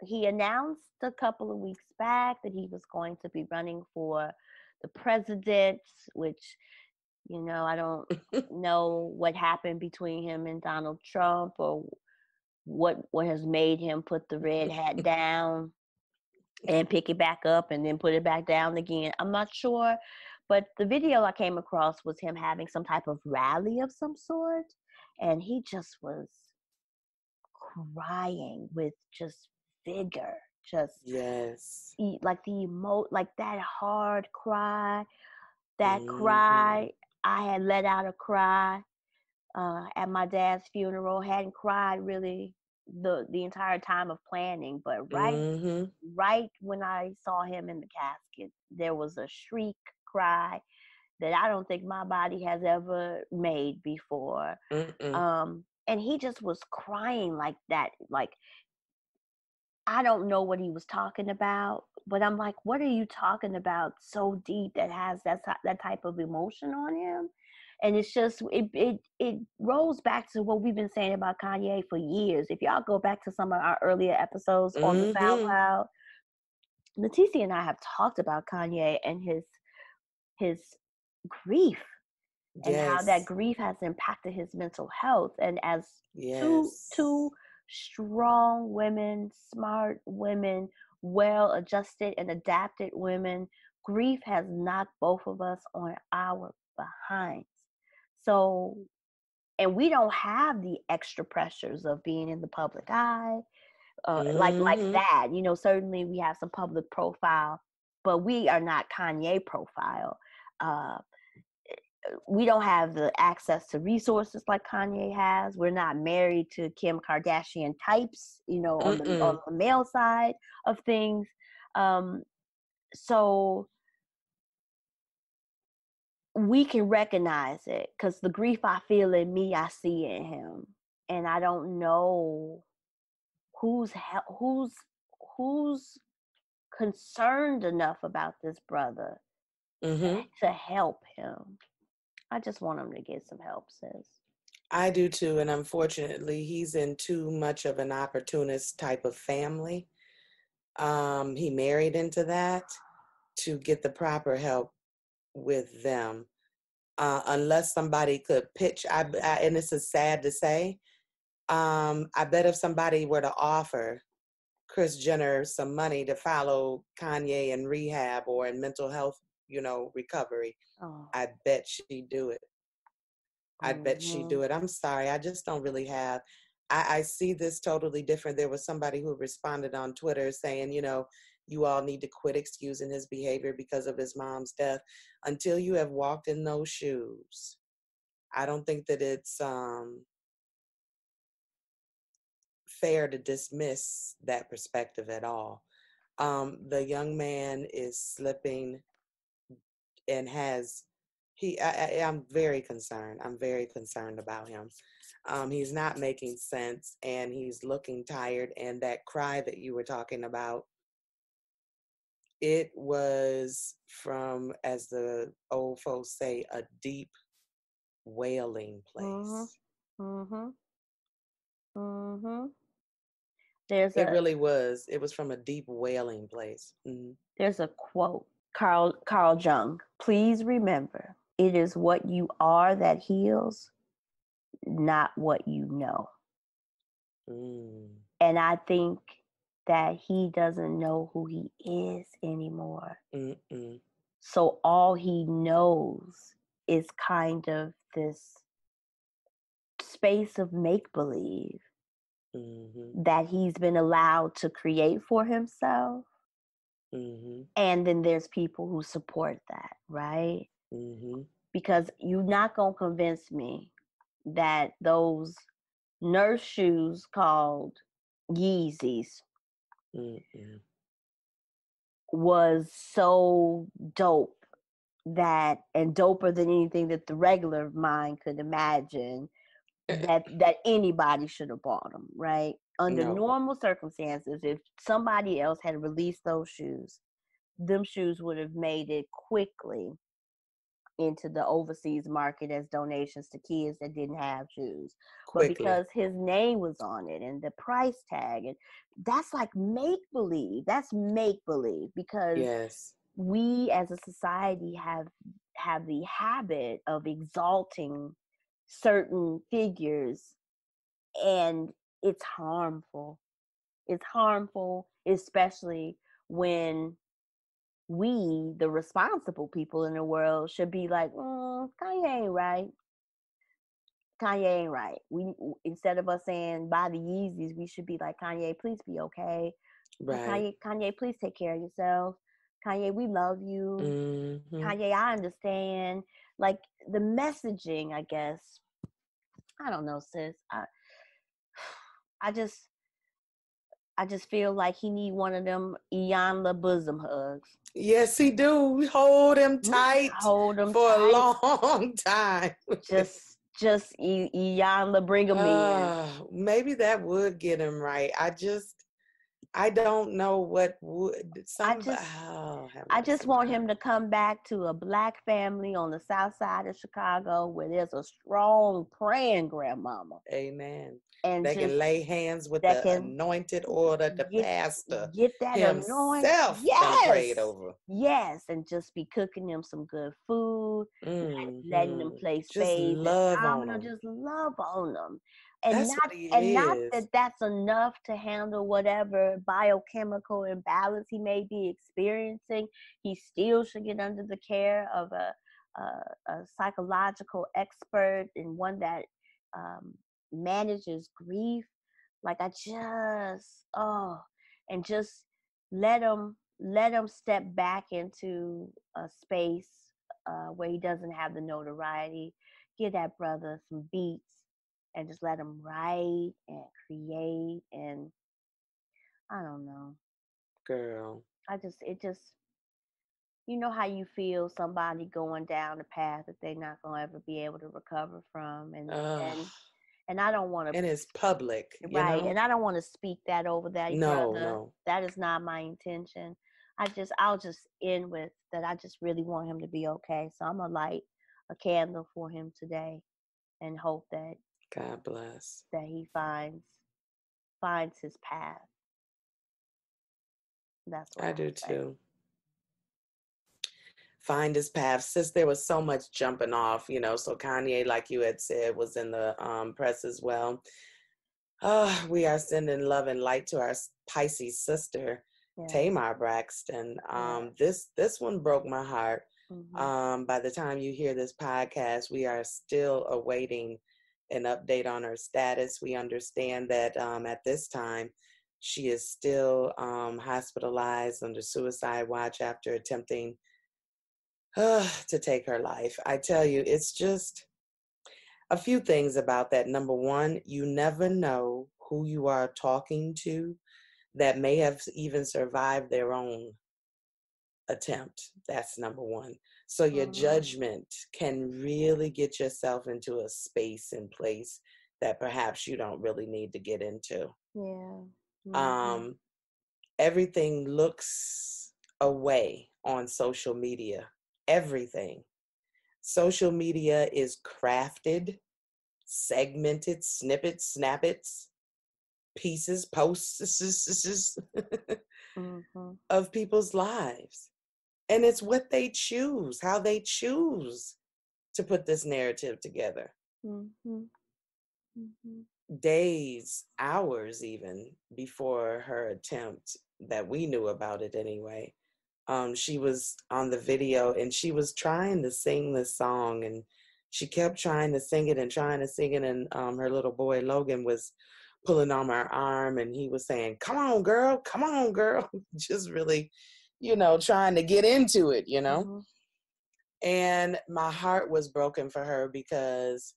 he announced a couple of weeks back that he was going to be running for the president, which, you know, I don't know what happened between him and Donald Trump, or what has made him put the red hat down and pick it back up and then put it back down again. I'm not sure. But the video I came across was him having some type of rally of some sort. And he just was crying with just vigor. Just yes, like like that hard cry. That cry, I had let out a cry at my dad's funeral. Hadn't cried really the entire time of planning, but right when I saw him in the casket, there was a shriek cry that I don't think my body has ever made before. And he just was crying like that. Like, I don't know what he was talking about, but I'm like, what are you talking about so deep that has that type of emotion on him? And it's just, it rolls back to what we've been saying about Kanye for years. If y'all go back to some of our earlier episodes on the SoundCloud, Letitia and I have talked about Kanye and his grief and how that grief has impacted his mental health. And as two strong women, smart women, well-adjusted and adapted women, grief has knocked both of us on our behinds. So, and we don't have the extra pressures of being in the public eye, like that. You know, certainly we have some public profile, but we are not Kanye profile. We don't have the access to resources like Kanye has. We're not married to Kim Kardashian types, you know, on the male side of things. So we can recognize it, because the grief I feel in me, I see in him. And I don't know who's concerned enough about this brother to help him. I just want him to get some help, sis. I do too, and unfortunately, he's in too much of an opportunist type of family. He married into that to get the proper help with them. unless somebody could pitch. And this is sad to say. I bet if somebody were to offer Kris Jenner some money to follow Kanye in rehab or in mental health, recovery, I bet she'd do it. I bet she'd do it. I'm sorry. I just don't really have. I see this totally different. There was somebody who responded on Twitter saying, you all need to quit excusing his behavior because of his mom's death until you have walked in those shoes. I don't think that it's fair to dismiss that perspective at all. The young man is slipping and I'm very concerned. I'm very concerned about him. He's not making sense and he's looking tired. And that cry that you were talking about, it was from, as the old folks say, a deep wailing place. Mm-hmm. It really was. It was from a deep wailing place. Mm-hmm. There's a quote, Carl Jung. Please remember, it is what you are that heals, not what you know. And I think that he doesn't know who he is anymore. Mm-mm. So all he knows is kind of this space of make-believe that he's been allowed to create for himself. And then there's people who support that, right? Because you're not going to convince me that those nurse shoes called Yeezys was so dope and doper than anything that the regular mind could imagine that anybody should have bought them, right? Under normal circumstances, if somebody else had released those shoes, them shoes would have made it quickly into the overseas market as donations to kids that didn't have shoes. But because his name was on it and the price tag, and that's like make-believe. That's make-believe because we as a society have the habit of exalting certain figures, and it's harmful. It's harmful, especially when we, the responsible people in the world, should be like, Kanye ain't right. Kanye ain't right. We, instead of us saying buy the Yeezys, we should be like, Kanye, please be okay. Right. Kanye, please take care of yourself. Kanye, we love you. Kanye, I understand. Like the messaging, I guess. I don't know, sis. I just feel like he need one of them Iyanla bosom hugs. Yes, he do. Hold him tight. Hold him for a long time. just Iyanla, bring him in. Maybe that would get him right. I don't know what would. I just want him to come back to a Black family on the south side of Chicago where there's a strong praying grandmama. Amen. And they can lay hands with the anointed oil that the pastor get that himself prayed over. Yes, and just be cooking them some good food, letting them play spades. Just love on them. Just love on them. And not that that's enough to handle whatever biochemical imbalance he may be experiencing. He still should get under the care of a psychological expert and one that manages grief. Like and just let him step back into a space where he doesn't have the notoriety. Give that brother some beats and just let him write and create. And I don't know, girl, it just you know how you feel somebody going down a path that they're not gonna ever be able to recover from, and I don't want to. And it's public, right? You know? And I don't want to speak that over that. No, brother. No. That is not my intention. I'll just end with that. I just really want him to be okay. So I'm gonna light a candle for him today, and hope that God bless that he finds his path. That's what I do too. find his path. Since there was so much jumping off, so Kanye, like you had said, was in the press as well. We are sending love and light to our Pisces sister, Tamar Braxton. This one broke my heart. By the time you hear this podcast, we are still awaiting an update on her status. We understand that at this time, she is still hospitalized under suicide watch after attempting to take her life. I tell you, it's just a few things about that. Number one, you never know who you are talking to that may have even survived their own attempt. That's number one. So your judgment can really get yourself into a space and place that perhaps you don't really need to get into. Yeah. Everything looks away on social media. Everything. Social media is crafted, segmented, snippets, snappets, pieces, posts of people's lives. And it's what they choose, how they choose to put this narrative together. Days, hours even before her attempt that we knew about it anyway. She was on the video and she was trying to sing this song and she kept trying to sing it and her little boy Logan was pulling on her arm and he was saying, come on girl, just really, trying to get into it, And my heart was broken for her because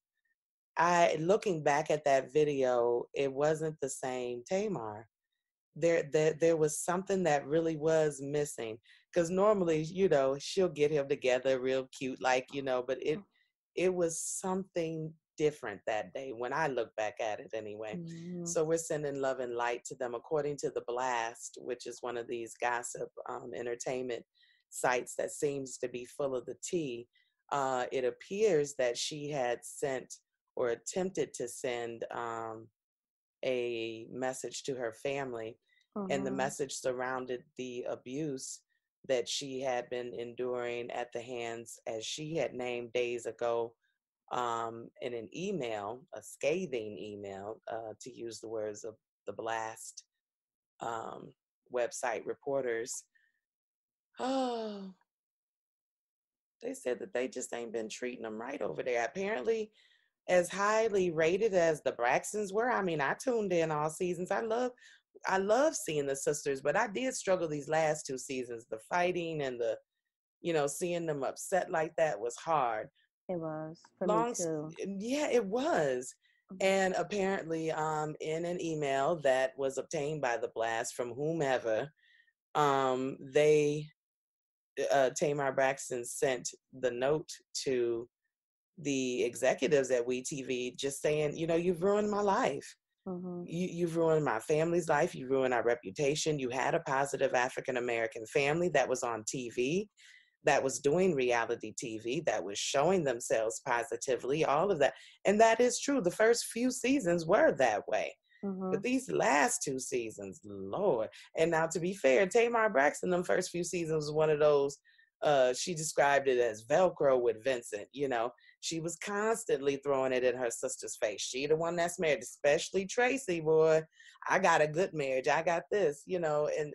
looking back at that video, it wasn't the same Tamar. There was something that really was missing because normally, she'll get him together real cute, but it was something different that day when I look back at it anyway. So we're sending love and light to them. According to The Blast, which is one of these gossip entertainment sites that seems to be full of the tea, it appears that she had sent or attempted to send a message to her family, and the message surrounded the abuse that she had been enduring at the hands, as she had named days ago, in an email, a scathing email, to use the words of The Blast website reporters. Oh, they said that they just ain't been treating them right over there. Apparently, as highly rated as the Braxtons were, I mean, I tuned in all seasons. I love seeing the sisters, but I did struggle these last 2 seasons. The fighting and the, seeing them upset like that was hard. It was for me too. Yeah, it was. And apparently, in an email that was obtained by The Blast from whomever, Tamar Braxton sent the note to the executives at WeTV just saying, you've ruined my life. You've ruined my family's life. You ruined our reputation. You had a positive African-American family that was on TV, that was doing reality TV, that was showing themselves positively, all of that. And that is true. The first few seasons were that way. But these last 2 seasons, Lord. And now, to be fair, Tamar Braxton, them first few seasons was one of those, she described it as Velcro with Vincent, She was constantly throwing it in her sister's face. She the one that's married, especially Tracy, boy. I got a good marriage. I got this, and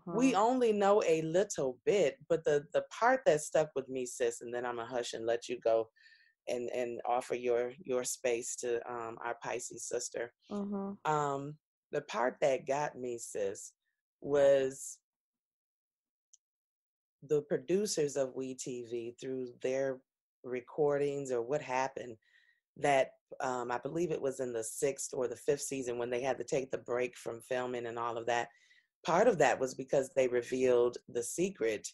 we only know a little bit. But the part that stuck with me, sis, and then I'm going to hush and let you go and offer your space to our Pisces sister. The part that got me, sis, was the producers of WeTV, through their recordings or what happened, that I believe it was in the 6th or the 5th season when they had to take the break from filming and all of that. Part of that was because they revealed the secret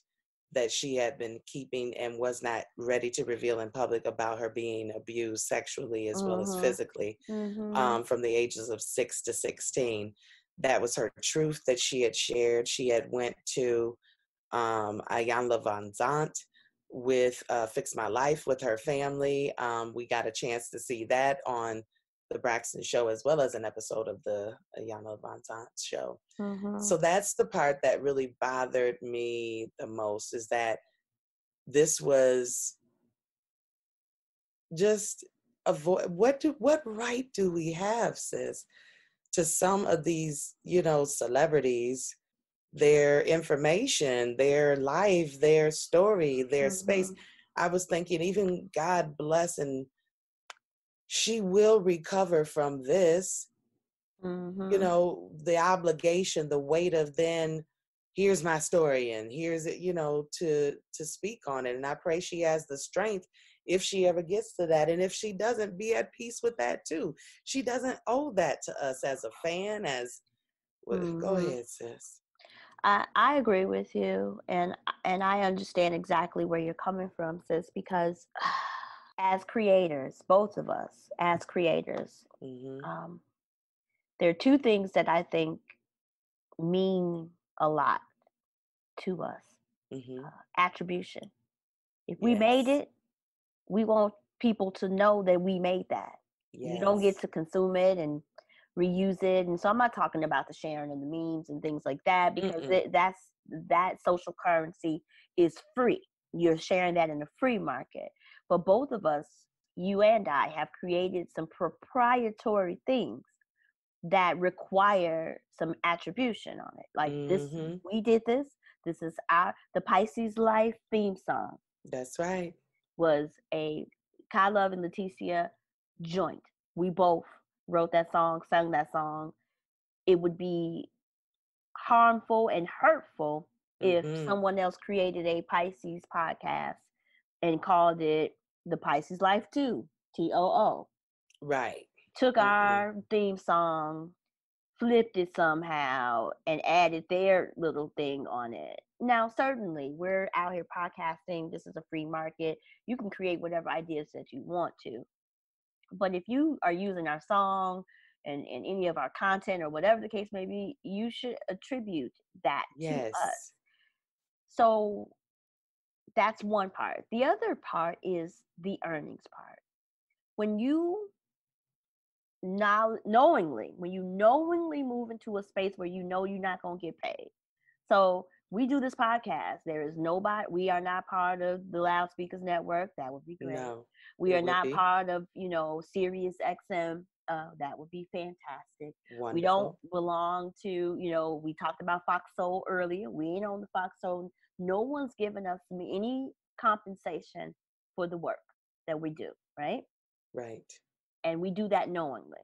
that she had been keeping and was not ready to reveal in public about her being abused sexually as well as physically from the ages of 6 to 16. That was her truth that she had shared. She had went to Iyanla Van Zant with Fix My Life with her family. We got a chance to see that on the Braxton show, as well as an episode of the Iyanla Van Zant show. So that's the part that really bothered me the most, is that this was just avoid. What right do we have, sis, to some of these, celebrities, their information, their life, their story, their space? I was thinking, even God bless, and she will recover from this. The obligation, the weight of then, here's my story, and here's it, to speak on it. And I pray she has the strength if she ever gets to that. And if she doesn't, be at peace with that too. She doesn't owe that to us as a fan, go ahead, sis. I agree with you, and I understand exactly where you're coming from, sis, because as creators, both of us as creators, there are two things that I think mean a lot to us. Attribution. If we made it, we want people to know that we made that. You don't get to consume it and reuse it. And so I'm not talking about the sharing and the memes and things like that, because that social currency is free. You're sharing that in the free market. But both of us, you and I, have created some proprietary things that require some attribution on it. Like this, we did this. This is the Pisces Life theme song. That's right. Was a Kai Love and Letitia joint. We both wrote that song, sang that song. It would be harmful and hurtful if someone else created a Pisces podcast and called it the Pisces Life 2, TOO. Right. Took our theme song, flipped it somehow, and added their little thing on it. Now, certainly, we're out here podcasting. This is a free market. You can create whatever ideas that you want to. But if you are using our song and any of our content or whatever the case may be, you should attribute that to us. So that's one part. The other part is the earnings part. When you knowingly move into a space where you know you're not going to get paid. So we do this podcast. There is nobody. We are not part of the Loudspeakers Network. That would be great. No, we are not part of, Sirius XM. That would be fantastic. Wonderful. We don't belong to, we talked about Fox Soul earlier. We ain't on the Fox Soul. No one's given us any compensation for the work that we do, right? Right. And we do that knowingly.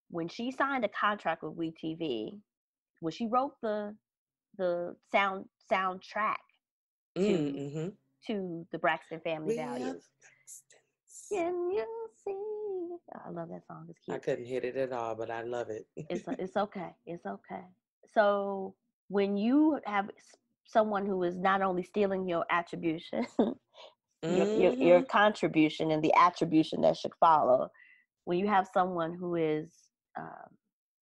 When she signed a contract with WeTV, when she wrote the soundtrack to the Braxton Family Values. Can you see? I love that song. It's cute. I couldn't hit it at all, but I love it. It's okay. It's okay. So when you have someone who is not only stealing your attribution, your contribution and the attribution that should follow, when you have someone who is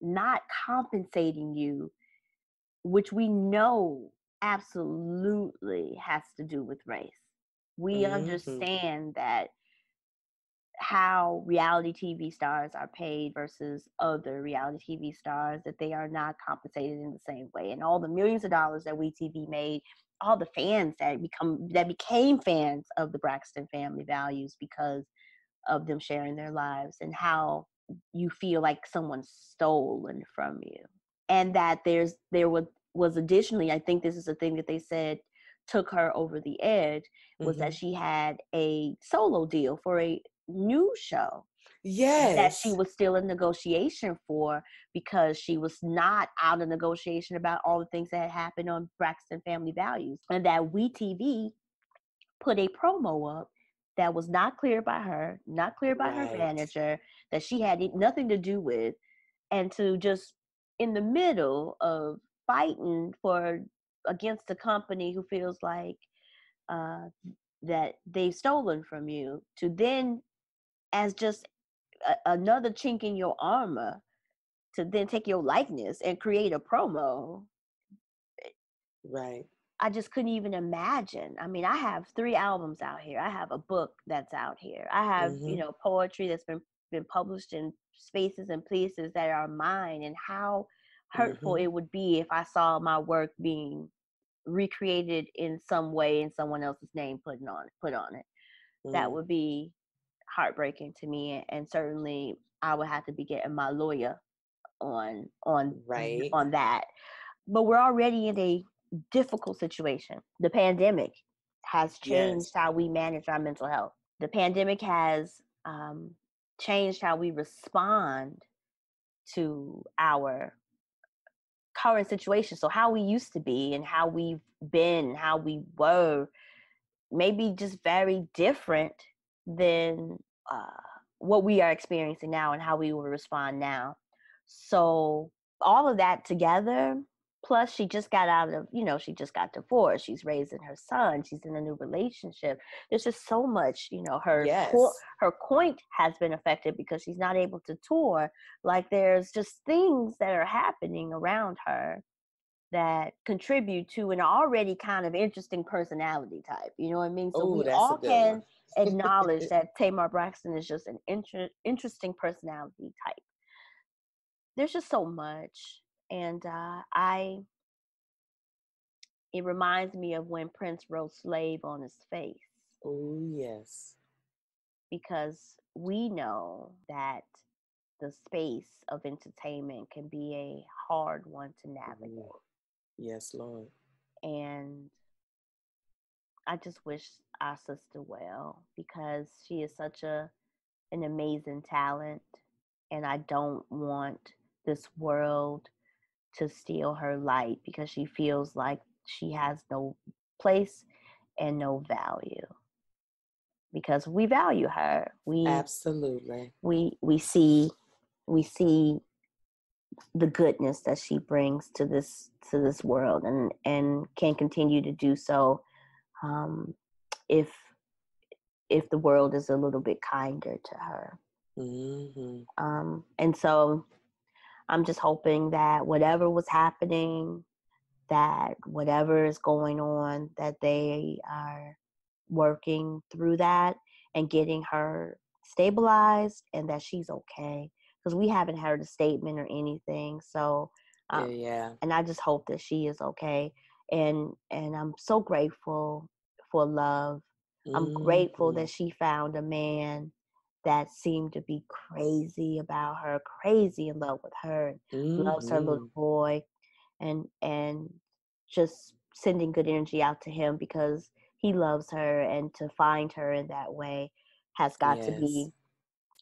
not compensating you, which we know absolutely has to do with race. We understand that how reality TV stars are paid versus other reality TV stars, that they are not compensated in the same way. And all the millions of dollars that WeTV made, all the fans that became fans of the Braxton Family Values because of them sharing their lives, and how you feel like someone's stolen from you. And that there was additionally, I think this is a thing that they said took her over the edge, was that she had a solo deal for a new show. Yes. That she was still in negotiation for, because she was not out of negotiation about all the things that had happened on Braxton Family Values. And that WeTV put a promo up that was not cleared by her, not cleared by her manager, that she had nothing to do with, and to just in the middle of fighting against a company who feels like that they've stolen from you, to then, as just another chink in your armor, to then take your likeness and create a promo. Right. I just couldn't even imagine. I mean, I have 3 albums out here. I have a book that's out here. I have, poetry that's been published in spaces and places that are mine, and how hurtful it would be if I saw my work being recreated in some way in someone else's name put on it. That would be heartbreaking to me, and certainly I would have to be getting my lawyer on that. But we're already in a difficult situation. The pandemic has changed how we manage our mental health. The pandemic has changed how we respond to our current situation. So how we used to be and how we've been, how we were, maybe just very different than what we are experiencing now and how we will respond now. So all of that together, plus she just got out of, she just got divorced. She's raising her son. She's in a new relationship. There's just so much, her point has been affected because she's not able to tour. Like there's just things that are happening around her that contribute to an already kind of interesting personality type. You know what I mean? So we all can acknowledge that Tamar Braxton is just an interesting personality type. There's just so much. And it reminds me of when Prince wrote Slave on his face. Oh, yes. Because we know that the space of entertainment can be a hard one to navigate. Yes, Lord. And I just wish our sister well, because she is such an amazing talent, and I don't want this world to steal her light because she feels like she has no place and no value. Because we value her. Absolutely. We see the goodness that she brings to this world, and can continue to do so if the world is a little bit kinder to her. And so I'm just hoping that whatever was happening, that whatever is going on, that they are working through that and getting her stabilized, and that she's okay. Because we haven't heard a statement or anything. So, and I just hope that she is okay. And I'm so grateful for love. I'm grateful that she found a man that seemed to be crazy about her, crazy in love with her, loves her little boy, and just sending good energy out to him because he loves her, and to find her in that way has got to be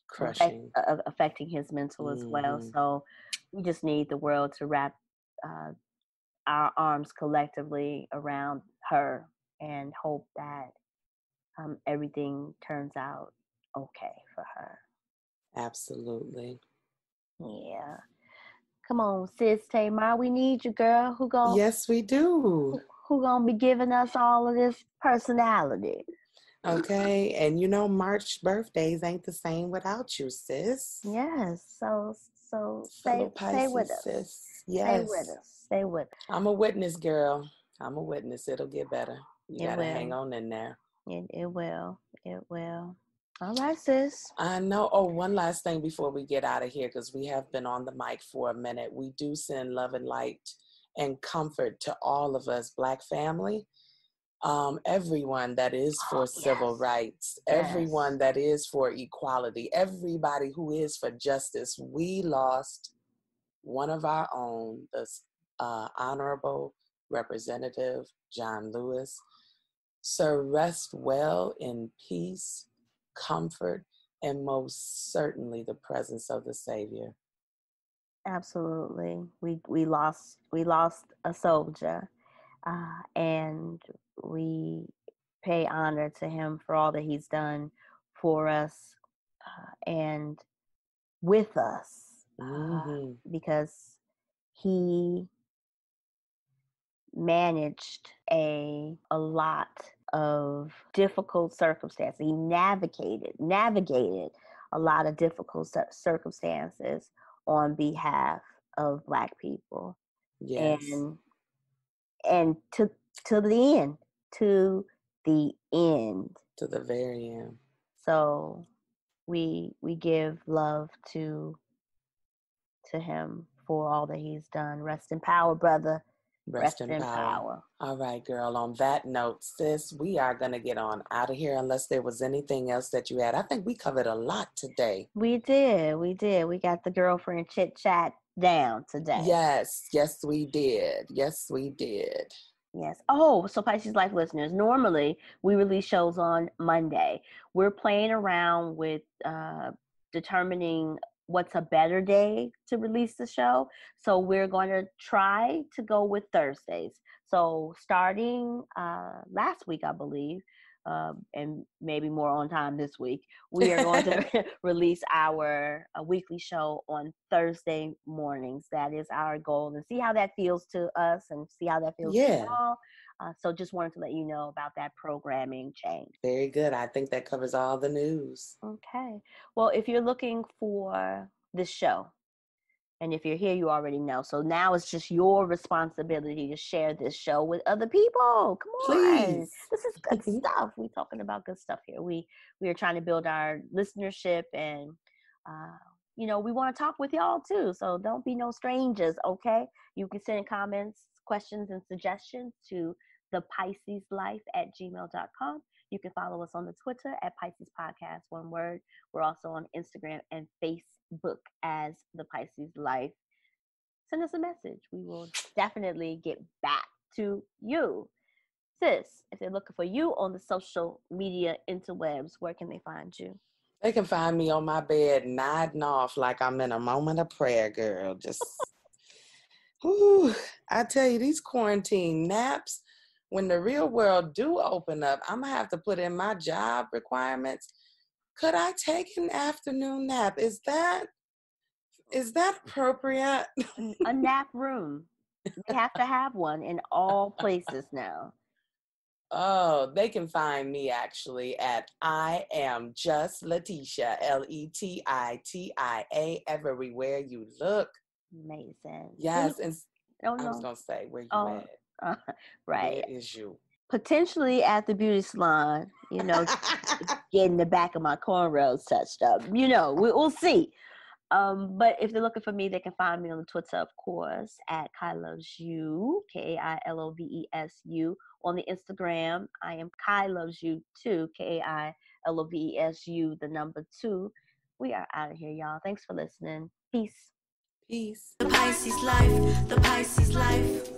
crushing, affecting his mental as well. So we just need the world to wrap our arms collectively around her and hope that everything turns out okay for her. Absolutely. Yeah. Come on, sis Tamar, we need you, girl. Yes, we do. Who gonna be giving us all of this personality? Okay, and March birthdays ain't the same without you, sis. Yes, so stay with us. Sis. Yes. Stay with us. I'm a witness, girl. I'm a witness. It'll get better. You gotta hang on in there. It will. All right, sis. I know. Oh, one last thing before we get out of here, because we have been on the mic for a minute. We do send love and light and comfort to all of us, Black family. Everyone that is for civil rights, everyone that is for equality, everybody who is for justice. We lost one of our own, the Honorable Representative John Lewis. So rest well in peace, comfort, and most certainly the presence of the Savior. Absolutely. We lost a soldier, and we pay honor to him for all that he's done for us and with us, because he managed a lot of difficult circumstances. He navigated a lot of difficult circumstances on behalf of Black people. Yes. And to the end, to the very end. So we give love to him for all that he's done. Rest in power, brother. Rest in power. All right, girl. On that note, sis, we are going to get on out of here unless there was anything else that you had. I think we covered a lot today. We did. We got the girlfriend chit chat down today. Yes, we did. Yes. Oh, so Pisces Life listeners, normally we release shows on Monday. We're playing around with determining what's a better day to release the show. So we're going to try to go with Thursdays. So starting last week, I believe, and maybe more on time this week, we are going to release our weekly show on Thursday mornings. That is our goal, and see how that feels to us and see how that feels to y'all. So just wanted to let you know about that programming change. Very good. I think that covers all the news. Okay. Well, if you're looking for this show, and if you're here, you already know. So now it's just your responsibility to share this show with other people. Come on. Please. This is good stuff. We're talking about good stuff here. We are trying to build our listenership, and, we want to talk with y'all too. So don't be no strangers, okay? You can send comments, questions, and suggestions to thepisceslife@gmail.com. You can follow us on the Twitter at Pisces Podcast, one word. We're also on Instagram and Facebook as The Pisces Life. Send us a message. We will definitely get back to you. Sis, if they're looking for you on the social media interwebs, where can they find you? They can find me on my bed nodding off like I'm in a moment of prayer, girl. Just, I tell you, these quarantine naps, when the real world do open up, I'm going to have to put in my job requirements. Could I take an afternoon nap? Is that appropriate? A nap room. They have to have one in all places now. Oh, they can find me actually at I am just Letitia, Letitia, everywhere you look. Amazing. Yes, and I was going to say, where you at? Right. Where is you? Potentially at the beauty salon, getting the back of my cornrows touched up. We'll see. But if they're looking for me, they can find me on the Twitter, of course, at Kai Loves You, KAILOVESU. On the Instagram, I am Kai Loves You too, KAILOVESU, the number 2. We are out of here, y'all. Thanks for listening. Peace. Peace. The Pisces Life, the Pisces Life.